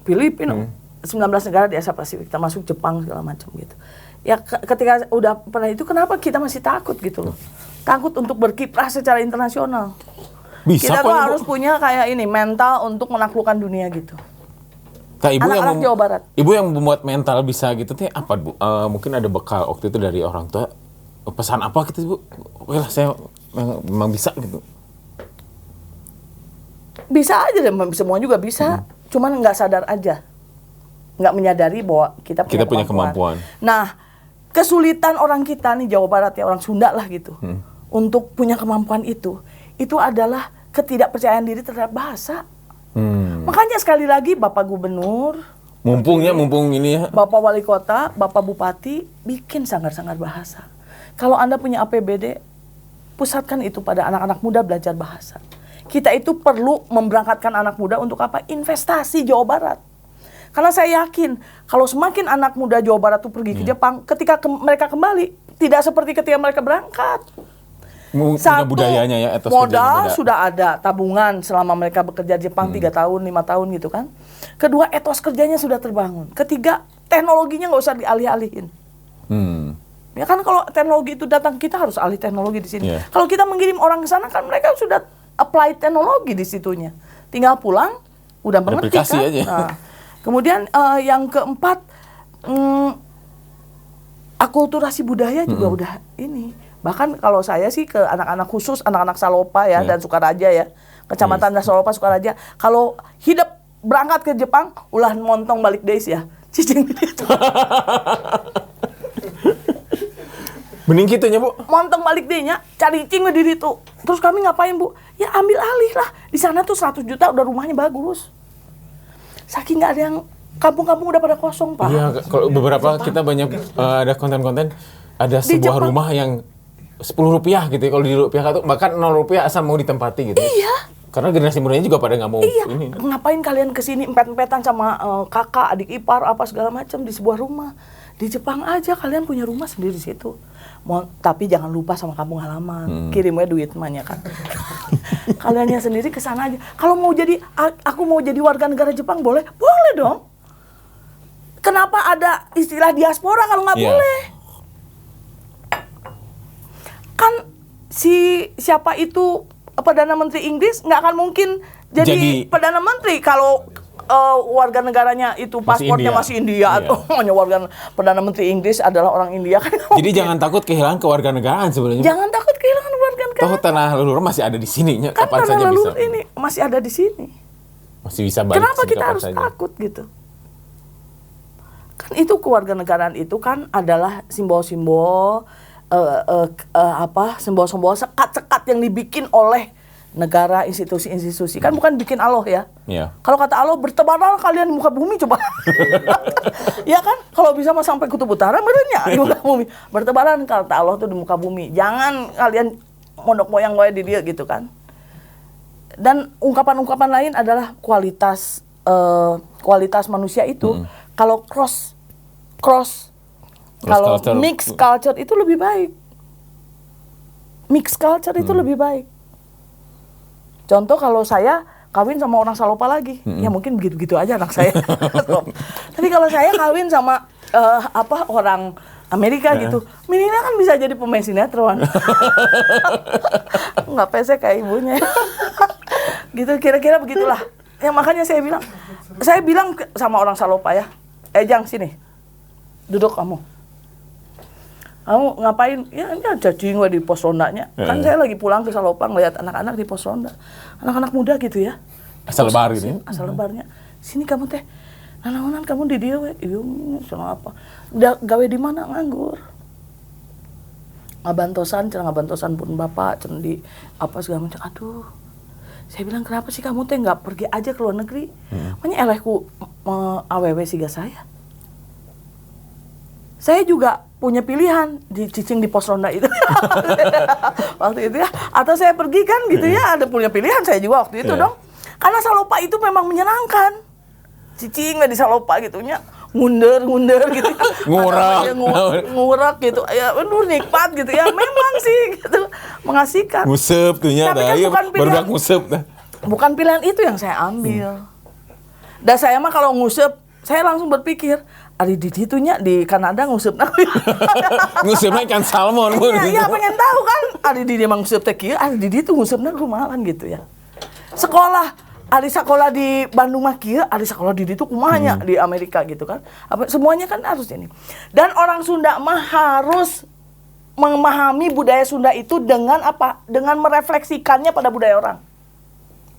Filipina, 19 negara di Asia Pasifik, termasuk Jepang segala macam gitu. Ya ketika udah pernah itu, kenapa kita masih takut gitu loh? Takut untuk berkiprah secara internasional. Bisa kita tuh harus punya kayak ini mental untuk menaklukkan dunia gitu. Nah, anak-anak Jawa Barat. Ibu yang membuat mental bisa gitu teh apa, Bu? Mungkin ada bekal waktu itu dari orang tua. Pesan apa gitu, Bu? Wah, saya memang bisa gitu. Bisa aja deh, semua juga bisa. Cuman nggak sadar aja. Nggak menyadari bahwa kita punya kemampuan. Nah, kesulitan orang kita nih Jawa Barat ya, orang Sunda lah gitu. Untuk punya kemampuan itu adalah ketidakpercayaan diri terhadap bahasa. Makanya sekali lagi Bapak Gubernur, mumpung ini ya, Bapak Wali Kota, Bapak Bupati bikin sanggar-sanggar bahasa. Kalau Anda punya APBD, pusatkan itu pada anak-anak muda belajar bahasa. Kita itu perlu memberangkatkan anak muda untuk apa? Investasi Jawa Barat. Karena saya yakin kalau semakin anak muda Jawa Barat itu pergi ke Jepang, ketika mereka kembali tidak seperti ketika mereka berangkat. Satu, budayanya ya, modal sudah ada, tabungan selama mereka bekerja di Jepang 3 tahun, 5 tahun gitu kan. Kedua, etos kerjanya sudah terbangun. Ketiga, teknologinya nggak usah dialih-alihin. Ya kan kalau teknologi itu datang, kita harus alih teknologi di sini. Kalau kita mengirim orang ke sana kan mereka sudah apply teknologi di situnya. Tinggal pulang, udah mengerti kan. Aja. Nah, kemudian yang keempat, akulturasi budaya juga udah ini. Bahkan kalau saya sih ke anak-anak khusus, anak-anak Salopa ya, dan Sukaraja ya, Kecamatan Salopa, Sukaraja, kalau hidup berangkat ke Jepang, ulah montong balik days ya, cicing gitu. Mending gitunya, Bu. Montong balik deh-nya, cari cing di situ. Terus kami ngapain, Bu? Ya ambil alih lah. Di sana tuh 100 juta udah rumahnya bagus. Saking nggak ada yang, kampung-kampung udah pada kosong, Pak. Iya, kalau beberapa kita banyak ada konten-konten, ada sebuah rumah yang 10 rupiah gitu ya, kalau di rupiah itu bahkan 0 rupiah asal mau ditempati gitu. Iya. Karena generasi mudanya juga pada nggak mau ini. Ngapain kalian kesini empet-empetan sama kakak, adik ipar, apa segala macam di sebuah rumah. Di Jepang aja kalian punya rumah sendiri di situ. Tapi jangan lupa sama kampung halaman. Kirim aja duit namanya kan. Kaliannya sendiri ke sana aja. Kalau mau jadi, aku mau jadi warga negara Jepang boleh? Boleh dong. Kenapa ada istilah diaspora kalau nggak boleh? Kan siapa itu Perdana Menteri Inggris nggak akan mungkin jadi Perdana Menteri kalau warga negaranya itu paspornya masih India atau hanya warga Perdana Menteri Inggris adalah orang India kan. Jadi jangan takut kehilangan kewarganegaraan sebenarnya. Jangan takut kehilangan kewarganegaraan. Toh tanah leluhur masih ada di sini, kan kapan saja bisa. Ini masih ada di sini. Masih bisa balik. Kenapa kita harus takut gitu? Kan itu kewarganegaraan itu kan adalah simbol-simbol simbol-simbol sekat-sekat yang dibikin oleh negara, institusi-institusi. Kan bukan bikin Allah ya. Kalau kata Allah, bertebaran kalian di muka bumi coba. Ya kan? Kalau bisa mah sampai kutub utara benernya di muka bumi. Bertebaran kata Allah tuh di muka bumi. Jangan kalian mondok moyang wae di dia gitu kan. Dan ungkapan-ungkapan lain adalah kualitas manusia itu. Kalau kalau mix culture itu lebih baik. Mix culture itu lebih baik. Contoh kalau saya kawin sama orang Salopa lagi, ya mungkin begitu-begitu aja anak saya. Tapi kalau saya kawin sama orang Amerika gitu, minimal kan bisa jadi pemain sinetron. Nggak pesek kayak ibunya. Gitu kira-kira begitulah. Ya makanya saya bilang sama orang Salopa ya, Jang sini, duduk kamu. Kamu ngapain? Ya cacing gue di pos rondanya. Kan saya lagi pulang ke Salopa ngeliat anak-anak di pos ronda. Anak-anak muda gitu ya. Asal lebar gitu. Asal lebarnya. Sini kamu teh. Nanaonan kamu di dia we. Iya, sama apa? Udah gawe di mana nganggur? Ngabantosan pun bapak, cenah di apa segala macam. Aduh. Saya bilang kenapa sih kamu teh nggak pergi aja ke luar negeri? Makanya elehku awewe siga saya. Saya juga punya pilihan di cicing di pos ronda itu waktu itu ya, atau saya pergi kan gitu ya, ada punya pilihan saya juga waktu itu dong, karena Salopa itu memang menyenangkan, cicing di Salopa gitunya, ngunder gitu, ngurak gitu, ya aduh nikmat gitu ya, memang sih gitu, mengasihkan. Ngusep tuh nya, tapi kan bukan pilihan, ngusep dah. Bukan pilihan itu yang saya ambil. Dan saya mah kalau ngusep, saya langsung berpikir, ari di ditunya di Kanada ngusepna. Ngusepna ikan salmon. Iya, pengen tahu kan, ari di dia mah ngusep teh kieu, ari di ditu ngusepna kumaha kan gitu ya. Sekolah di Bandung mah kieu, ada sekolah di ditu kumahanya di Amerika gitu kan. Semuanya kan harus ini. Dan orang Sunda mah harus memahami budaya Sunda itu dengan apa? Dengan merefleksikannya pada budaya orang.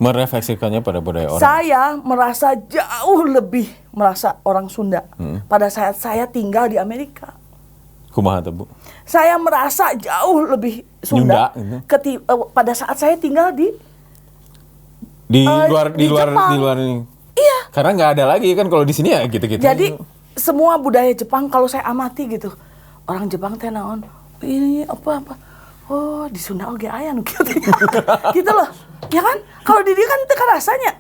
Merefleksikannya pada budaya orang. Saya merasa jauh lebih merasa orang Sunda pada saat saya tinggal di Amerika. Kumaha tuh, Bu? Saya merasa jauh lebih Sunda pada saat saya tinggal di luar ini. Iya. Karena nggak ada lagi kan kalau di sini ya gitu-gitu. Jadi semua budaya Jepang kalau saya amati gitu, orang Jepang teh naon, ini apa. Oh, di Sunda oge aya nu kieu gitu loh. Ya kan? Kalau di dia kan teu rasanya.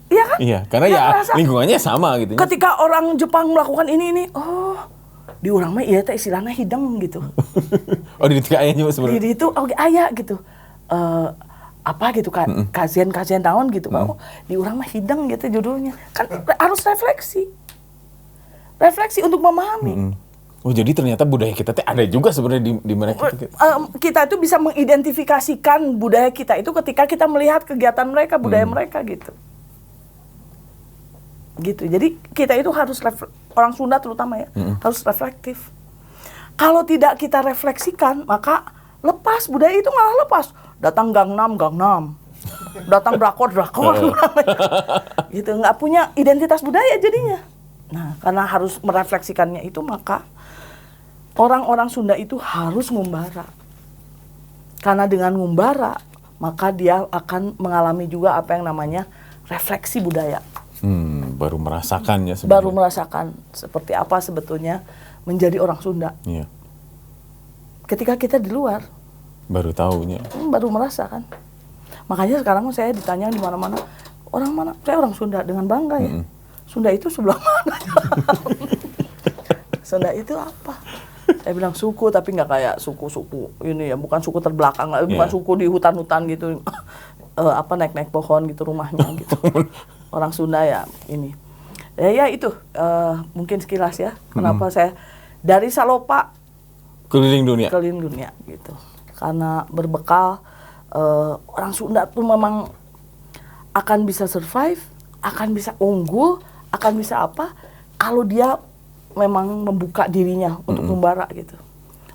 Iya kan? Iya, karena ya lingkungannya sama gitu. Ketika orang Jepang melakukan ini, oh, di urang mah ieu teh istilahna hideng gitu. Oh, di tiga ayahnya sebenarnya. Di itu oge aya gitu. Apa gitu kajian tahun gitu oh, di urang mah hideng gitu judulnya kan harus refleksi untuk memahami. Oh, jadi ternyata budaya kita teh ada juga sebenarnya di mereka. Kita itu bisa mengidentifikasikan budaya kita itu ketika kita melihat kegiatan mereka, budaya mereka gitu. Jadi kita itu harus orang Sunda terutama ya harus reflektif. Kalau tidak kita refleksikan maka lepas budaya itu malah lepas. Datang Gangnam, datang drakor, gitu nggak punya identitas budaya jadinya. Nah, karena harus merefleksikannya itu maka orang-orang Sunda itu harus ngumbara. Karena dengan ngumbara maka dia akan mengalami juga apa yang namanya refleksi budaya. Baru merasakannya sebenarnya. Baru merasakan seperti apa sebetulnya menjadi orang Sunda. Iya. Ketika kita di luar baru tahunya. Baru merasakan. Makanya sekarang saya ditanya di mana-mana, orang mana? Saya orang Sunda dengan bangga ya. Sunda itu sebelah mana? Sunda itu apa? Saya bilang suku tapi nggak kayak suku-suku ini ya, bukan suku terbelakang, bukan suku di hutan-hutan gitu. Naik-naik pohon gitu rumahnya gitu. Orang Sunda ya ini. Ya itu mungkin sekilas ya. Kenapa saya dari Salopa keliling dunia gitu. Karena berbekal orang Sunda tuh memang akan bisa survive, akan bisa unggul, akan bisa apa kalau dia memang membuka dirinya untuk membara gitu.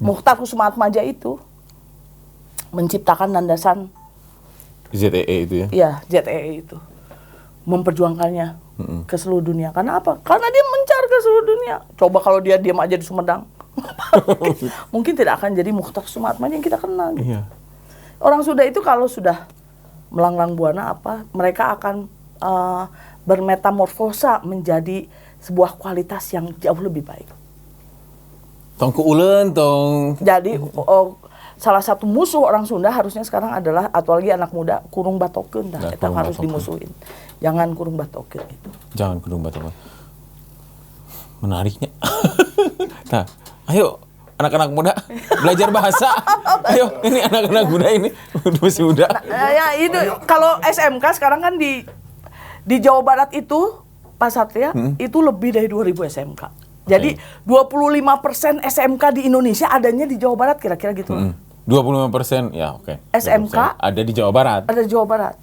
Mukhtar Kussumaatmadja itu menciptakan landasan ZEE itu ya? Iya, ZEE itu memperjuangkannya ke seluruh dunia. Karena apa? Karena dia mencar ke seluruh dunia. Coba kalau dia diam aja di Sumedang. Mungkin tidak akan jadi Mukhtar Kussumaatmadja yang kita kenal. Gitu. Iya. Orang Sunda itu kalau sudah melanglang buana mereka akan bermetamorfosa menjadi sebuah kualitas yang jauh lebih baik. Tong kuuleun tong. Jadi salah satu musuh orang Sunda harusnya sekarang adalah atau lagi anak muda kurung batokeun kita harus dimusuhin. Jangan kurung batokeun itu. Jangan kurung batokeun. Menariknya. Nah, ayo anak-anak muda belajar bahasa. Ayo ini anak-anak muda ini masih muda. Ya itu kalau SMK sekarang kan di Jawa Barat itu Pak Satria itu lebih dari 2000 SMK. Jadi 25% SMK di Indonesia adanya di Jawa Barat kira-kira gitu. 25% ya oke. SMK ada di Jawa Barat. Ada di Jawa Barat.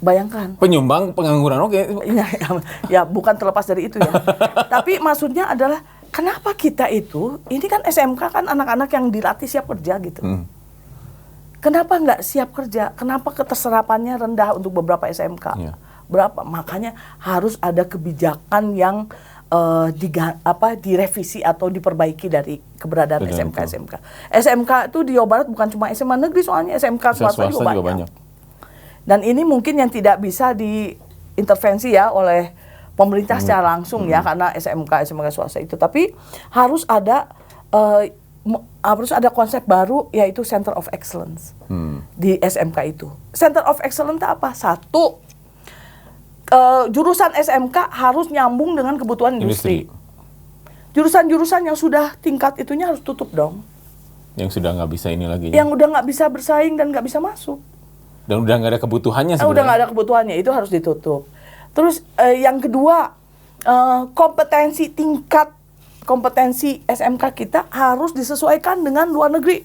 Bayangkan. Penyumbang pengangguran oke. Ya bukan terlepas dari itu ya. Tapi maksudnya adalah kenapa kita itu, ini kan SMK kan anak-anak yang dilatih siap kerja gitu. Kenapa nggak siap kerja? Kenapa keterserapannya rendah untuk beberapa SMK? Yeah. Berapa? Makanya harus ada kebijakan yang direvisi atau diperbaiki dari keberadaan SMK. SMK itu di Jawa Barat bukan cuma SMA negeri, soalnya SMK swasta juga banyak. Dan ini mungkin yang tidak bisa diintervensi ya oleh pemerintah secara langsung ya, karena SMK swasta itu. Tapi harus ada konsep baru yaitu Center of Excellence di SMK itu. Center of Excellence itu apa? Satu, jurusan SMK harus nyambung dengan kebutuhan industri. Jurusan-jurusan yang sudah tingkat itunya harus tutup dong. Yang sudah nggak bisa ini lagi. Yang udah nggak bisa bersaing dan nggak bisa masuk. Dan udah nggak ada kebutuhannya sebenarnya. Udah nggak ada kebutuhannya, itu harus ditutup. Terus yang kedua, kompetensi SMK kita harus disesuaikan dengan luar negeri.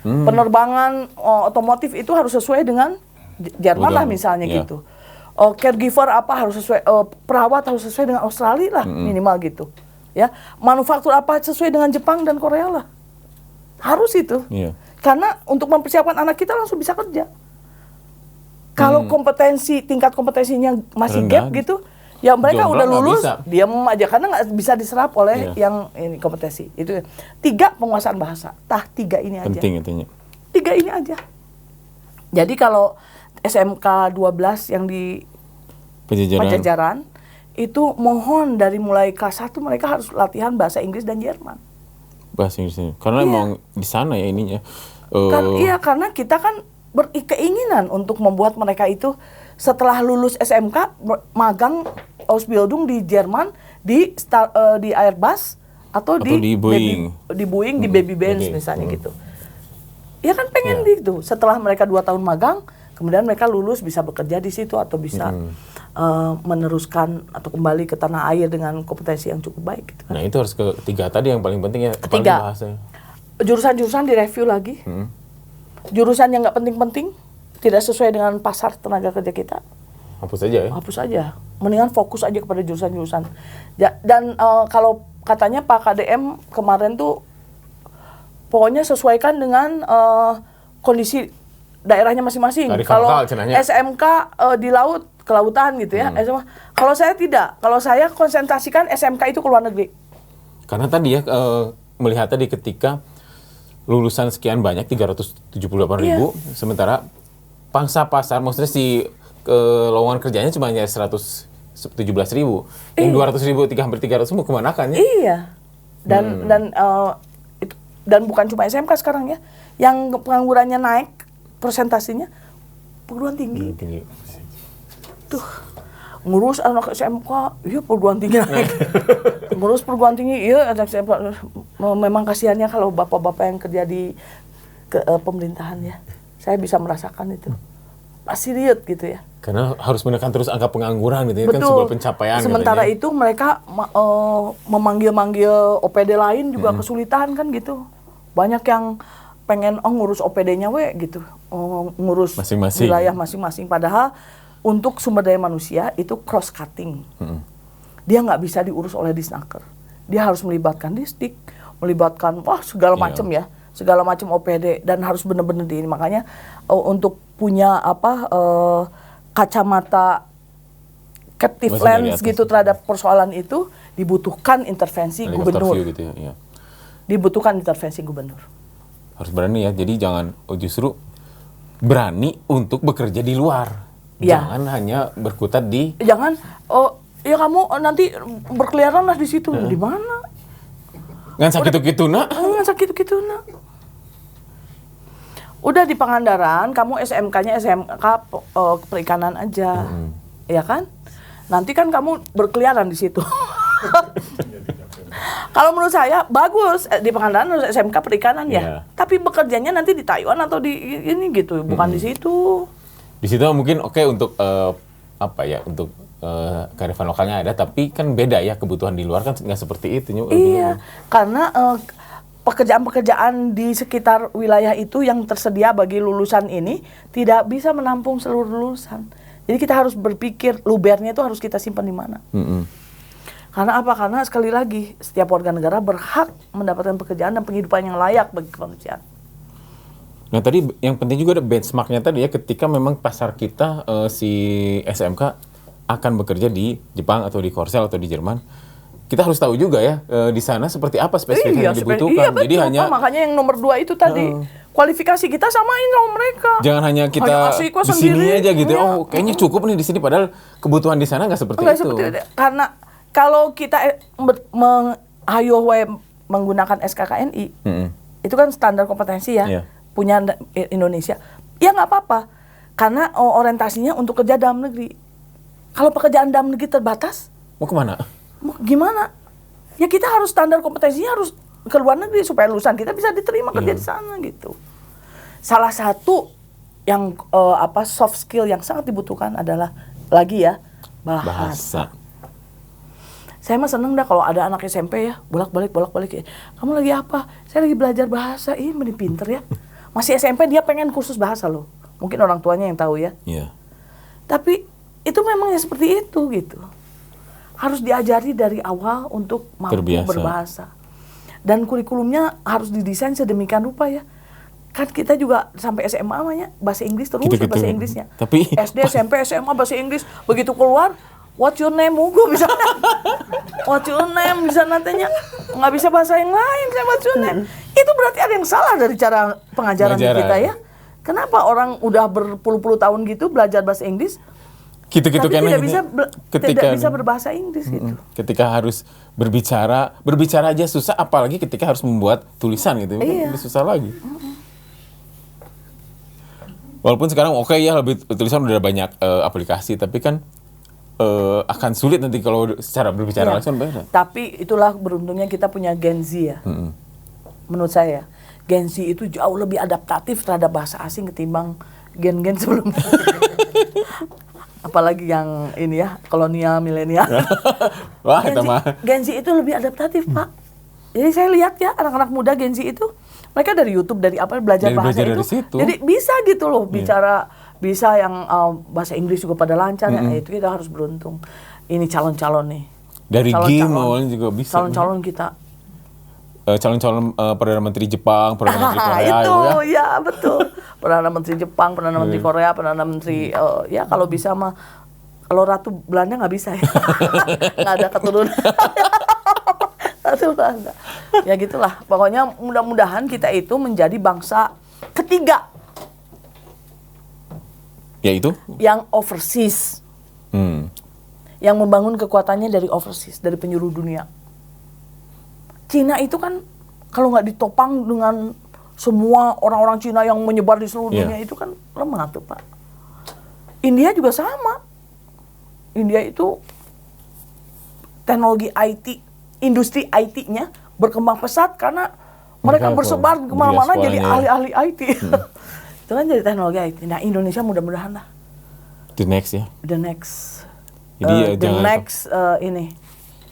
Penerbangan otomotif itu harus sesuai dengan Jerman lah misalnya gitu. Caregiver harus sesuai, perawat harus sesuai dengan Australia lah minimal gitu. Ya, manufaktur apa sesuai dengan Jepang dan Korea lah. Harus itu. Karena untuk mempersiapkan anak kita langsung bisa kerja. Kalau tingkat kompetensinya masih gap gitu, ya mereka udah lulus, diam aja karena nggak bisa diserap oleh yang ini kompetensi. Itu 3, penguasaan bahasa. 3 ini aja. Penting intinya. 3 ini aja. Jadi kalau SMK 12 yang di Pajajaran itu mohon dari mulai kelas 1 mereka harus latihan bahasa Inggris dan Jerman. Bahasa Inggrisnya. Karena emang di sana ya ininya. Karena kita kan berkeinginan untuk membuat mereka itu setelah lulus SMK magang Ausbildung di Jerman di Airbus atau di Boeing, di Baby Benz misalnya gitu. Ya kan pengen gitu. Setelah mereka 2 tahun magang, kemudian mereka lulus bisa bekerja di situ atau bisa meneruskan atau kembali ke tanah air dengan kompetensi yang cukup baik. Gitu kan. Nah itu harus ketiga tadi yang paling penting ya. Ketiga, jurusan-jurusan direview lagi. Jurusan yang nggak penting-penting, tidak sesuai dengan pasar tenaga kerja kita, hapus aja ya? Hapus aja. Mendingan fokus aja kepada jurusan-jurusan. Dan kalau katanya Pak KDM kemarin tuh, pokoknya sesuaikan dengan kondisi daerahnya masing-masing. Kalau SMK di laut, kelautan gitu ya. Kalau saya tidak. Kalau saya konsentrasikan SMK itu ke luar negeri. Karena tadi ya, melihat tadi ketika lulusan sekian banyak 378.000, sementara pangsa pasar maksudnya lowongan kerjanya cuma 117.000. Yang 200.000 hampir 300 mau kemana kan ya? Iya. Dan bukan cuma SMK sekarang ya. Yang penganggurannya naik presentasinya perguruan tinggi. Tuh, ngurus anak SMK, iya perguruan tinggi naik. Ngurus perguruan tinggi, iya anak SMK. Memang kasihannya kalau bapak-bapak yang kerja di pemerintahan ya. Saya bisa merasakan itu. Pasti riut gitu ya. Karena harus menekan terus angka pengangguran gitu ya. Betul. Kan sebuah pencapaian. Sementara katanya itu mereka memanggil OPD lain juga kesulitan kan gitu. Banyak yang pengen ngurus OPD-nya gitu. Ngurus wilayah masing-masing. Padahal untuk sumber daya manusia itu cross cutting. Dia nggak bisa diurus oleh Disnaker. Dia harus melibatkan Disdik, melibatkan segala macam ya, segala macam OPD dan harus benar-benar ini. Makanya untuk punya kacamata captive lens gitu terhadap persoalan itu dibutuhkan intervensi gubernur. Gitu ya. Dibutuhkan intervensi gubernur. Harus berani ya. Jadi jangan justru berani untuk bekerja di luar. Jangan hanya berkutat di. Jangan ya kamu nanti berkeliaran lah di situ. Di mana? Ngan sakit-kituna. Ngan sakit-kituna. Udah di Pangandaran, kamu SMK-nya SMK perikanan aja. Ya kan? Nanti kan kamu berkeliaran di situ. Kalau menurut saya bagus di Pangandaran harus SMK perikanan ya. Tapi bekerjanya nanti di Taiwan atau di ini gitu, bukan di situ. Di situ mungkin untuk untuk kearifan lokalnya ada, tapi kan beda ya kebutuhan di luar kan nggak seperti itu. Iya, karena pekerjaan-pekerjaan di sekitar wilayah itu yang tersedia bagi lulusan ini tidak bisa menampung seluruh lulusan. Jadi kita harus berpikir lubernya itu harus kita simpan di mana. Karena apa? Karena sekali lagi setiap warga negara berhak mendapatkan pekerjaan dan penghidupan yang layak bagi kemanusiaan. Nah tadi yang penting juga ada benchmarknya tadi ya, ketika memang pasar kita si SMK akan bekerja di Jepang atau di Korsel atau di Jerman, kita harus tahu juga ya di sana seperti apa spesifikasi yang dibutuhkan. Jadi hanya makanya yang nomor 2 itu tadi kualifikasi kita samain sama mereka. Jangan hanya kita di sini aja gitu. Kayaknya cukup nih di sini, padahal kebutuhan di sana nggak seperti itu. Karena kalau kita menggunakan SKKNI, itu kan standar kompetensi ya. Punya Indonesia, ya nggak apa-apa, karena orientasinya untuk kerja dalam negeri. Kalau pekerjaan dalam negeri terbatas, mau kemana? Mau gimana? Ya kita harus standar kompetensinya harus ke luar negeri supaya lulusan kita bisa diterima kerja di sana gitu. Salah satu yang soft skill yang sangat dibutuhkan adalah lagi ya bahasa. Saya mah seneng dah kalau ada anak SMP ya bolak-balik. Kamu lagi apa? Saya lagi belajar bahasa. Ih, mending pinter ya. Masih SMP dia pengen kursus bahasa loh. Mungkin orang tuanya yang tahu ya. Iya. Tapi itu memang ya seperti itu gitu. Harus diajari dari awal untuk mampu berbahasa. Dan kurikulumnya harus didesain sedemikian rupa ya. Kan kita juga sampai SMA namanya bahasa Inggris terus bahasa Inggrisnya. Tapi SD, SMP, SMA bahasa Inggris. Begitu keluar, what's your name? Gue bisa. What's your name? Bisa nantinya. Nggak bisa bahasa yang lain. Saya what's your name. Itu berarti ada yang salah dari cara pengajaran kita ya. Kenapa orang udah berpuluh-puluh tahun gitu belajar bahasa Inggris, tapi tidak bisa berbahasa Inggris gitu. Ketika harus berbicara aja susah, apalagi ketika harus membuat tulisan gitu, lebih susah lagi. Walaupun sekarang lebih tulisan udah banyak aplikasi, tapi kan akan sulit nanti kalau secara berbicara langsung. Tapi itulah beruntungnya kita punya Gen Z ya. Menurut saya Gen Z itu jauh lebih adaptatif terhadap bahasa asing ketimbang gen-gen sebelumnya. Apalagi yang ini ya, kolonial, milenial. Wah, Gen Z itu lebih adaptatif, Pak. Jadi saya lihat ya anak-anak muda Gen Z itu, mereka dari YouTube, dari apa belajar bahasa itu. Jadi bisa gitu loh bicara, bisa yang bahasa Inggris juga pada lancar. Ya, itu kita harus beruntung. Ini calon-calon nih. Dari game juga bisa. Calon-calon kita. Calon-calon Perdana Menteri Jepang, Perdana Menteri Korea itu ya betul. Perdana Menteri Jepang, Perdana Menteri Korea, Perdana Menteri ya kalau bisa mah, kalau Ratu Belanda nggak bisa ya. Nggak ada keturunan. Ratu Belanda. Ya gitulah. Pokoknya mudah-mudahan kita itu menjadi bangsa ketiga. Yaitu? Yang overseas. Yang membangun kekuatannya dari overseas, dari penjuru dunia. Cina itu kan kalau nggak ditopang dengan semua orang-orang Cina yang menyebar di seluruh dunia itu kan lemah tuh Pak. India juga sama. India itu teknologi IT, industri IT-nya berkembang pesat karena mereka bersebar kemana-mana jadi ahli-ahli IT. Itu kan jadi teknologi IT. Nah Indonesia mudah-mudahan lah. The next ya. The next. Jadi ini.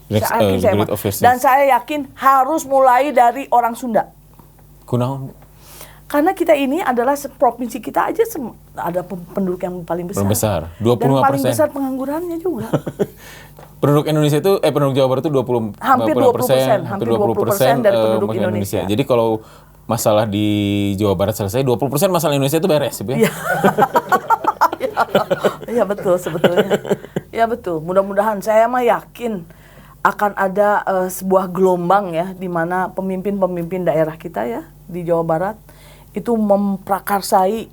Dan saya yakin harus mulai dari orang Sunda. Kunaon? Karena kita ini adalah provinsi kita aja ada penduduk yang paling besar. 25%. Dan paling besar penganggurannya juga. Penduduk Indonesia itu penduduk Jawa Barat itu hampir 20%. Hampir 20% dari penduduk Indonesia. Jadi kalau masalah di Jawa Barat selesai, 20% masalah Indonesia itu beres ya. Iya betul sebetulnya. Ya betul. Mudah-mudahan saya mah yakin akan ada sebuah gelombang ya di mana pemimpin-pemimpin daerah kita ya di Jawa Barat itu memprakarsai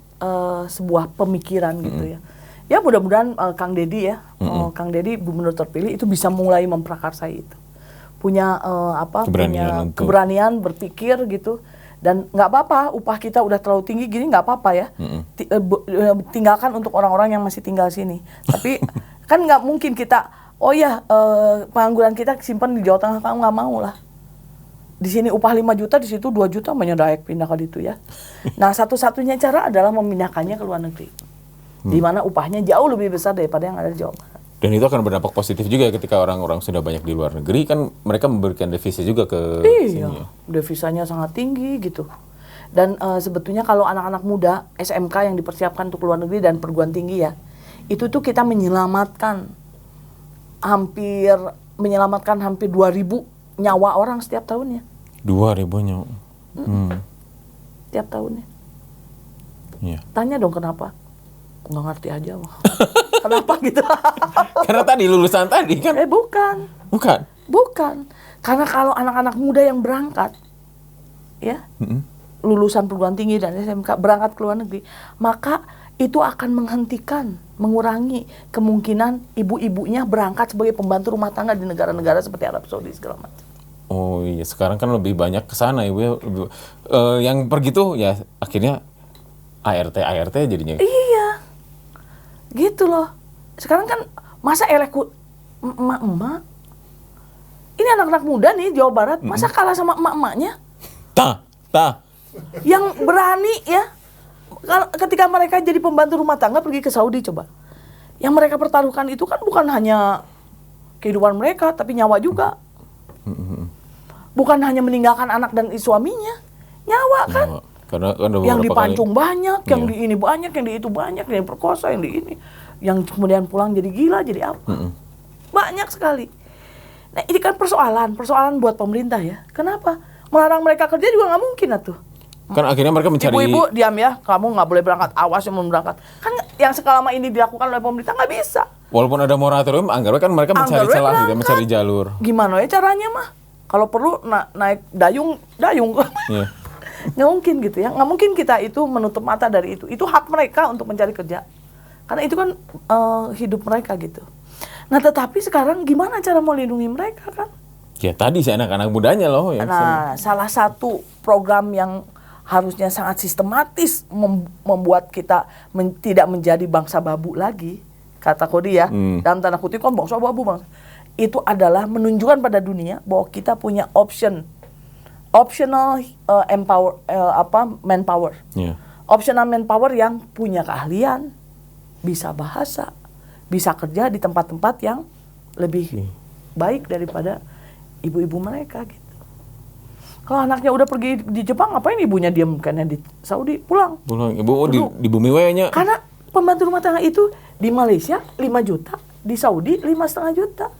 sebuah pemikiran gitu ya. Ya mudah-mudahan Kang Deddy ya, Kang Deddy gubernur terpilih itu bisa mulai memprakarsai itu. Punya keberanian berpikir gitu. Dan nggak apa-apa, upah kita udah terlalu tinggi gini nggak apa-apa ya. Tinggalkan untuk orang-orang yang masih tinggal sini. Tapi kan nggak mungkin kita pengangguran kita simpan di Jawa Tengah, kamu nggak mau lah. Di sini upah 5 juta, di situ 2 juta menyedaek pindah ke itu ya. Nah satu-satunya cara adalah memindahkannya ke luar negeri. Di mana upahnya jauh lebih besar daripada yang ada di Jawa Barat. Dan itu akan berdampak positif juga ketika orang-orang sudah banyak di luar negeri, kan mereka memberikan devisa juga ke sini ya. Devisanya sangat tinggi gitu. Dan sebetulnya kalau anak-anak muda SMK yang dipersiapkan untuk luar negeri dan perguruan tinggi ya, itu tuh kita menyelamatkan hampir 2.000 nyawa orang setiap tahunnya. 2.000 nyawa. Setiap tahunnya. Iya. Tanya dong kenapa? Nggak ngerti aja mah. Kenapa gitu? Karena tadi lulusan tadi kan? Bukan. Karena kalau anak-anak muda yang berangkat, ya, lulusan perguruan tinggi dan SMK berangkat ke luar negeri, maka itu akan mengurangi kemungkinan ibu-ibunya berangkat sebagai pembantu rumah tangga di negara-negara seperti Arab Saudi segala macam. Oh iya, sekarang kan lebih banyak ke sana Ibu ya. Yang pergi tuh ya akhirnya ART jadinya. Iya. Gitu loh. Sekarang kan masa emak-emak. Ini anak-anak muda nih Jawa Barat, masa kalah sama emak-emaknya? Tah. Yang berani ya ketika mereka jadi pembantu rumah tangga pergi ke Saudi coba. Yang mereka pertaruhkan itu kan bukan hanya kehidupan mereka, tapi nyawa juga. Bukan hanya meninggalkan anak dan suaminya, nyawa kan. Karena yang dipancung banyak, yang di ini banyak, yang di itu banyak, yang diperkosa, yang di ini. Yang kemudian pulang jadi gila, jadi apa. Banyak sekali. Nah ini kan persoalan buat pemerintah ya. Kenapa? Melarang mereka kerja juga nggak mungkin atuh. Kan akhirnya mereka mencari... Ibu-ibu diam ya, kamu nggak boleh berangkat, awas yang mau berangkat. Kan yang selama ini dilakukan oleh pemerintah nggak bisa. Walaupun ada moratorium, anggapnya kan mereka mencari celah, gitu, mencari jalur. Gimana ya caranya mah? Kalau perlu naik dayung. Yeah. Nggak mungkin gitu ya, nggak mungkin kita itu menutup mata dari itu. Itu hak mereka untuk mencari kerja. Karena itu kan hidup mereka gitu. Nah tetapi sekarang gimana cara melindungi mereka kan? Ya tadi sih anak-anak mudanya loh. Nah salah satu program yang harusnya sangat sistematis membuat kita tidak menjadi bangsa babu lagi, kata Kodi ya, dalam tanda kutip kan bangsa babu bangsa. Itu adalah menunjukkan pada dunia bahwa kita punya optional manpower. Yeah. Optional manpower yang punya keahlian, bisa bahasa, bisa kerja di tempat-tempat yang lebih baik daripada ibu-ibu mereka gitu. Kalau anaknya udah pergi di Jepang, ngapain ibunya diam karena di Saudi? Pulang. Ibu di bumi wanya. Karena pembantu rumah tangga itu di Malaysia 5 juta, di Saudi 5,5 juta.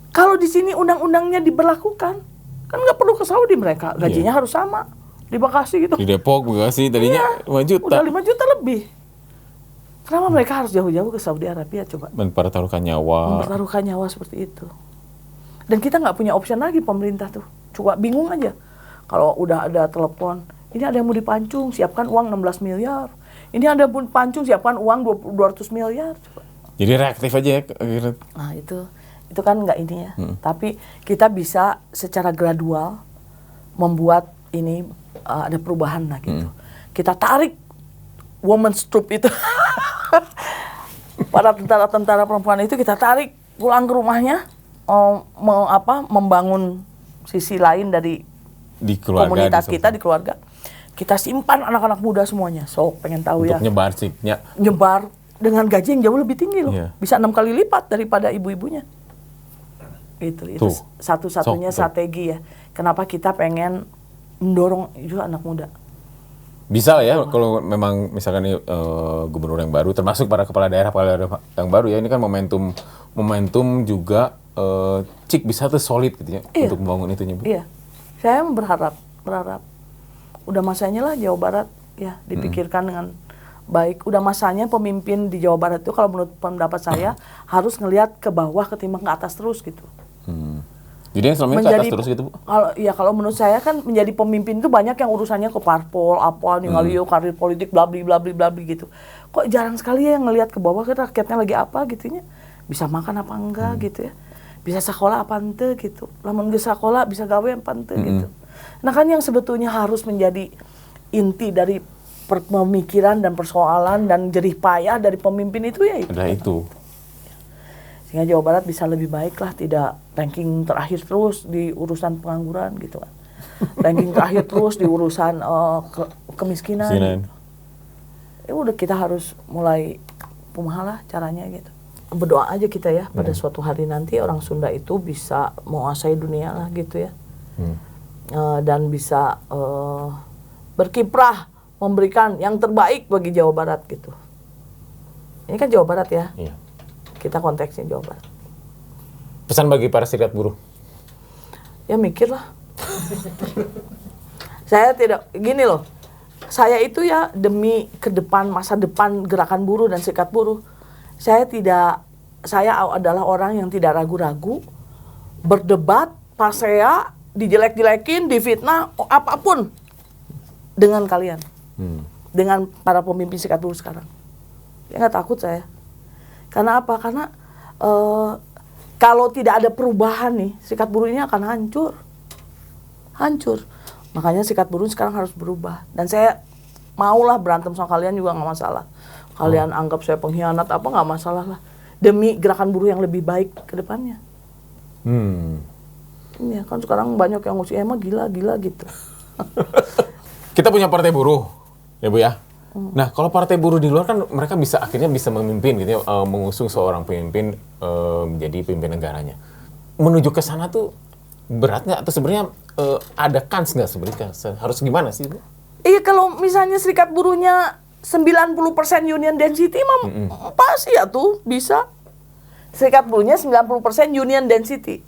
Kalau di sini undang-undangnya diberlakukan, kan nggak perlu ke Saudi mereka, gajinya harus sama. Di Bekasi gitu. Di Depok, Bekasi tadinya 5 juta. Udah 5 juta lebih. Kenapa mereka harus jauh-jauh ke Saudi Arabia coba? Mempertaruhkan nyawa. Mempertaruhkan nyawa seperti itu. Dan kita nggak punya opsi lagi pemerintah tuh. Coba bingung aja. Kalau udah ada telepon, ini ada yang mau dipancung, siapkan uang 16 miliar. Ini ada yang pancung, siapkan uang 200 miliar. Coba. Jadi reaktif aja ya. Nah itu kan nggak ini ya. Tapi kita bisa secara gradual membuat ini ada perubahan lah gitu. Kita tarik women's troop itu. Para tentara-tentara perempuan itu kita tarik pulang ke rumahnya. Membangun sisi lain dari di keluarga, komunitas kita di keluarga. Kita simpan anak-anak muda semuanya. Pengen tahu untuk ya. Nyebar dengan gaji yang jauh lebih tinggi loh. Yeah. Bisa 6 kali lipat daripada ibu-ibunya. Itu satu-satunya strategi ya. Kenapa kita pengen mendorong juga anak muda. Bisa lah ya kalau memang misalkan ini gubernur yang baru, termasuk para kepala daerah yang baru ya, ini kan momentum juga Cik bisa tuh solid gitu ya untuk membangun itunya. Iya, saya berharap udah masanya lah Jawa Barat ya dipikirkan dengan baik. Udah masanya pemimpin di Jawa Barat itu kalau menurut pendapat saya harus ngelihat ke bawah ketimbang ke atas terus gitu. Jadi yang selama ini ke atas terus gitu, Bu? Kalau menurut saya kan menjadi pemimpin itu banyak yang urusannya ke parpol, apa, ninggalio, karir politik, blabli gitu. Kok jarang sekali ya yang ngelihat ke bawah kan rakyatnya lagi apa gitu ya. Bisa makan apa enggak gitu ya. Bisa sekolah apa ente gitu. Lamun geus sekolah bisa gawe apa ente gitu. Nah kan yang sebetulnya harus menjadi inti dari pemikiran dan persoalan dan jerih payah dari pemimpin itu ya itu. Ada itu. Sehingga Jawa Barat bisa lebih baik lah, tidak ranking terakhir terus di urusan pengangguran gitu kan. Ranking terakhir terus di urusan kemiskinan. Gitu. Ya udah kita harus mulai kumaha caranya gitu. Berdoa aja kita ya pada suatu hari nanti orang Sunda itu bisa menguasai dunia lah gitu ya. Dan bisa berkiprah memberikan yang terbaik bagi Jawa Barat gitu. Ini kan Jawa Barat ya. Iya. Kita konteksnya Jawa Barat. Pesan bagi para serikat buruh? Ya mikirlah. Saya tidak, gini loh. Saya itu ya demi ke depan, masa depan gerakan buruh dan serikat buruh. Saya adalah orang yang tidak ragu-ragu berdebat, pasea, dijelek-jelekin, difitnah, apapun dengan kalian. Dengan para pemimpin serikat buruh sekarang. Ya nggak takut saya. Karena apa? Karena kalau tidak ada perubahan nih, serikat buruh ini akan hancur. Makanya serikat buruh sekarang harus berubah. Dan saya maulah berantem sama kalian juga nggak masalah. Kalian anggap saya pengkhianat apa nggak masalah lah. Demi gerakan buruh yang lebih baik ke depannya. Ya kan sekarang banyak yang ngusir emang gila gitu. Kita punya partai buruh, ya Bu ya. Nah, kalau partai buruh di luar kan mereka akhirnya bisa memimpin gitu ya, mengusung seorang pemimpin menjadi pemimpin negaranya. Menuju ke sana tuh berat nggak? Atau sebenarnya ada kans nggak sebenarnya? Harus gimana sih Bu? Iya, kalau misalnya serikat buruhnya 90% union density pasti ya tuh bisa. Serikat buruhnya 90% union density.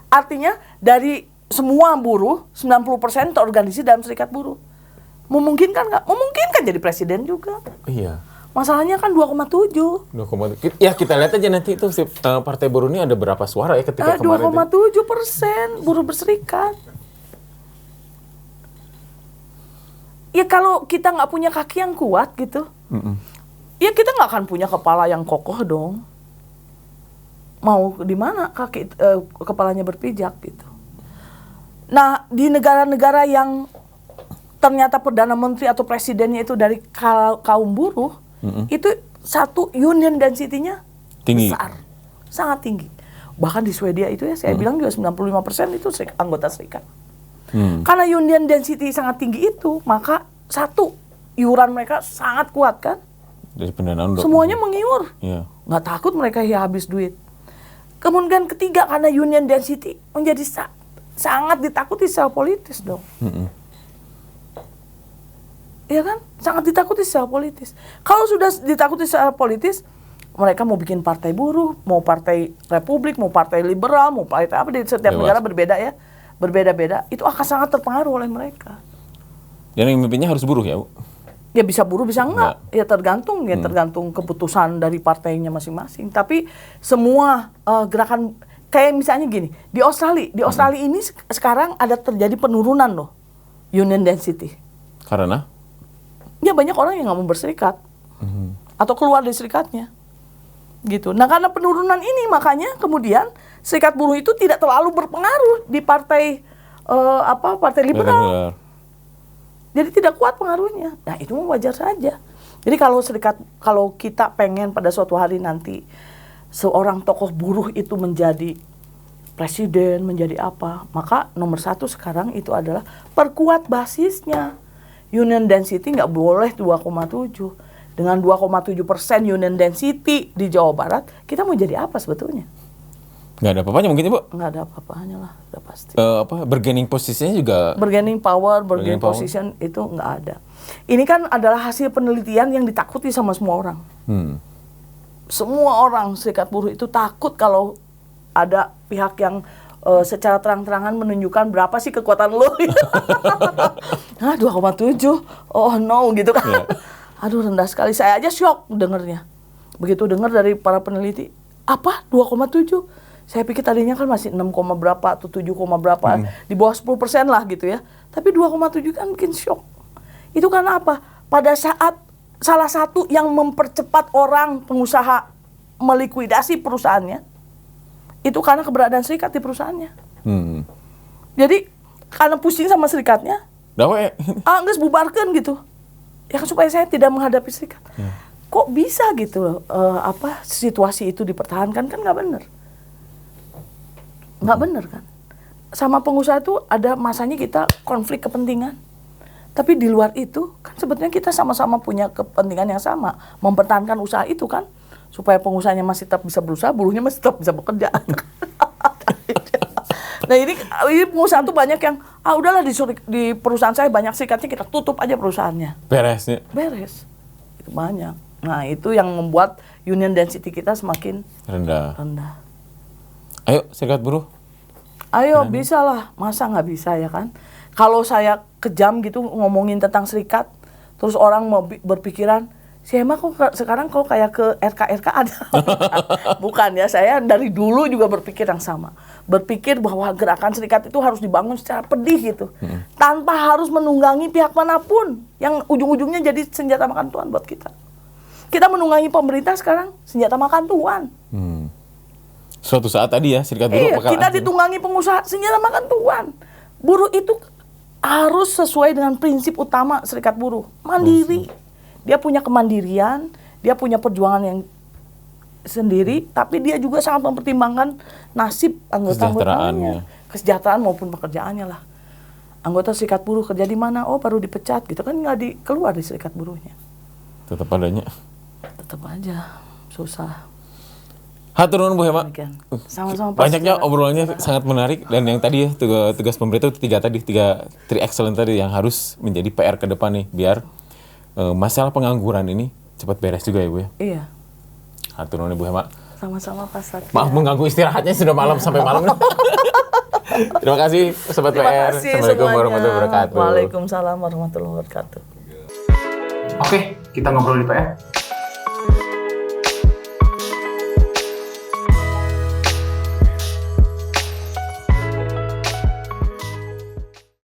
Artinya dari semua buruh 90% terorganisasi dalam serikat buruh. Memungkinkan nggak? Memungkinkan jadi presiden juga. Iya. Masalahnya kan 2,7. Ya kita lihat aja nanti itu partai buruh ini ada berapa suara ya ketika kemarin. 2,7% buruh berserikat. Ya kalau kita nggak punya kaki yang kuat gitu, ya kita nggak akan punya kepala yang kokoh dong. Mau di mana kepalanya berpijak gitu. Nah, di negara-negara yang ternyata Perdana Menteri atau Presidennya itu dari kaum buruh, itu satu union density-nya besar, sangat tinggi. Bahkan di Swedia itu ya, saya bilang juga 95% itu anggota serikat. Karena union density sangat tinggi itu, maka satu, iuran mereka sangat kuat kan? Dari pendanaan semuanya mengiur, nggak takut mereka habis duit. Kemudian ketiga, karena union density menjadi sangat ditakuti secara politis dong. Ya kan? Sangat ditakuti secara politis. Kalau sudah ditakuti secara politis, mereka mau bikin partai buruh, mau partai republik, mau partai liberal, mau partai apa, di setiap negara berbeda ya. Berbeda-beda, itu akan sangat terpengaruh oleh mereka. Dan yang memimpinnya harus buruh ya Bu? Ya bisa buruh, bisa enggak. Ya tergantung keputusan dari partainya masing-masing. Tapi semua gerakan, kayak misalnya gini, di Australia ini sekarang ada terjadi penurunan loh, union density. Karena? Ya banyak orang yang nggak mau berserikat atau keluar dari serikatnya, gitu. Nah karena penurunan ini makanya kemudian serikat buruh itu tidak terlalu berpengaruh di partai partai liberal. Jadi tidak kuat pengaruhnya. Nah itu wajar saja. Jadi kalau kita pengen pada suatu hari nanti seorang tokoh buruh itu menjadi presiden, menjadi apa, maka nomor satu sekarang itu adalah perkuat basisnya. Union density nggak boleh 2,7. Dengan 2,7% union density di Jawa Barat, kita mau jadi apa sebetulnya? Nggak ada apa-apanya mungkin Bu? Nggak ada apa-apanya lah, udah pasti. Bargaining posisinya juga? Bargaining position itu nggak ada. Ini kan adalah hasil penelitian yang ditakuti sama semua orang. Semua orang serikat buruh itu takut kalau ada pihak yang secara terang-terangan menunjukkan berapa sih kekuatan lo. 2,7. Oh no gitu kan. Aduh rendah sekali. Saya aja shock dengernya. Begitu dengar dari para peneliti, apa 2,7? Saya pikir tadinya kan masih 6, berapa atau 7, berapa. Di bawah 10% lah gitu ya. Tapi 2,7 kan bikin shock. Itu karena apa? Pada saat salah satu yang mempercepat orang pengusaha melikuidasi perusahaannya, itu karena keberadaan serikat di perusahaannya. Jadi karena pusing sama serikatnya, nggak bubarkan gitu. Ya supaya saya tidak menghadapi serikat. Kok bisa gitu situasi itu dipertahankan, kan nggak benar. Nggak benar kan. Sama pengusaha itu ada masanya kita konflik kepentingan. Tapi di luar itu kan sebetulnya kita sama-sama punya kepentingan yang sama, mempertahankan usaha itu kan. Supaya pengusahanya masih tetap bisa berusaha, buruhnya masih tetap bisa bekerja. Nah ini pengusaha tuh banyak yang, udahlah di perusahaan saya banyak serikatnya, kita tutup aja perusahaannya. Beres. Itu banyak. Nah itu yang membuat union density kita semakin rendah. Ayo serikat buruh. Ayo bisa lah, masa nggak bisa ya kan? Kalau saya kejam gitu ngomongin tentang serikat, terus orang mau berpikiran, si Emma kok sekarang kayak ke RK ada. Bukan ya, saya dari dulu juga berpikir yang sama. Berpikir bahwa gerakan serikat itu harus dibangun secara pedih gitu. Tanpa harus menunggangi pihak manapun yang ujung-ujungnya jadi senjata makan tuan buat kita. Kita menunggangi pemerintah sekarang senjata makan tuan. Suatu saat tadi ya serikat buruh kita ditunggangi pengusaha senjata makan tuan. Buruh itu harus sesuai dengan prinsip utama serikat buruh, mandiri. Dia punya kemandirian, dia punya perjuangan yang sendiri, tapi dia juga sangat mempertimbangkan nasib anggota-anggotanya, kesejahteraan maupun pekerjaannya lah. anggota serikat buruh kerja di mana? Oh baru dipecat gitu kan, nggak keluar di serikat buruhnya. Tetap adanya. Tetap aja susah. Hatur nuhun Bu Hema. Sama-sama Pak. Banyaknya obrolannya sangat menarik, dan yang tadi ya tugas pemerintah itu tiga excellent tadi yang harus menjadi PR ke depan nih biar masalah pengangguran ini cepat beres juga ya Bu ya. Iya. Hatur nuhun Bu Hema. Sama-sama Pak Satya. Maaf mengganggu istirahatnya sudah malam sampai malam. Terima kasih Sobat PR. Assalamualaikum warahmatullahi wabarakatuh. Waalaikumsalam warahmatullahi wabarakatuh. Oke, kita ngobrol di PR.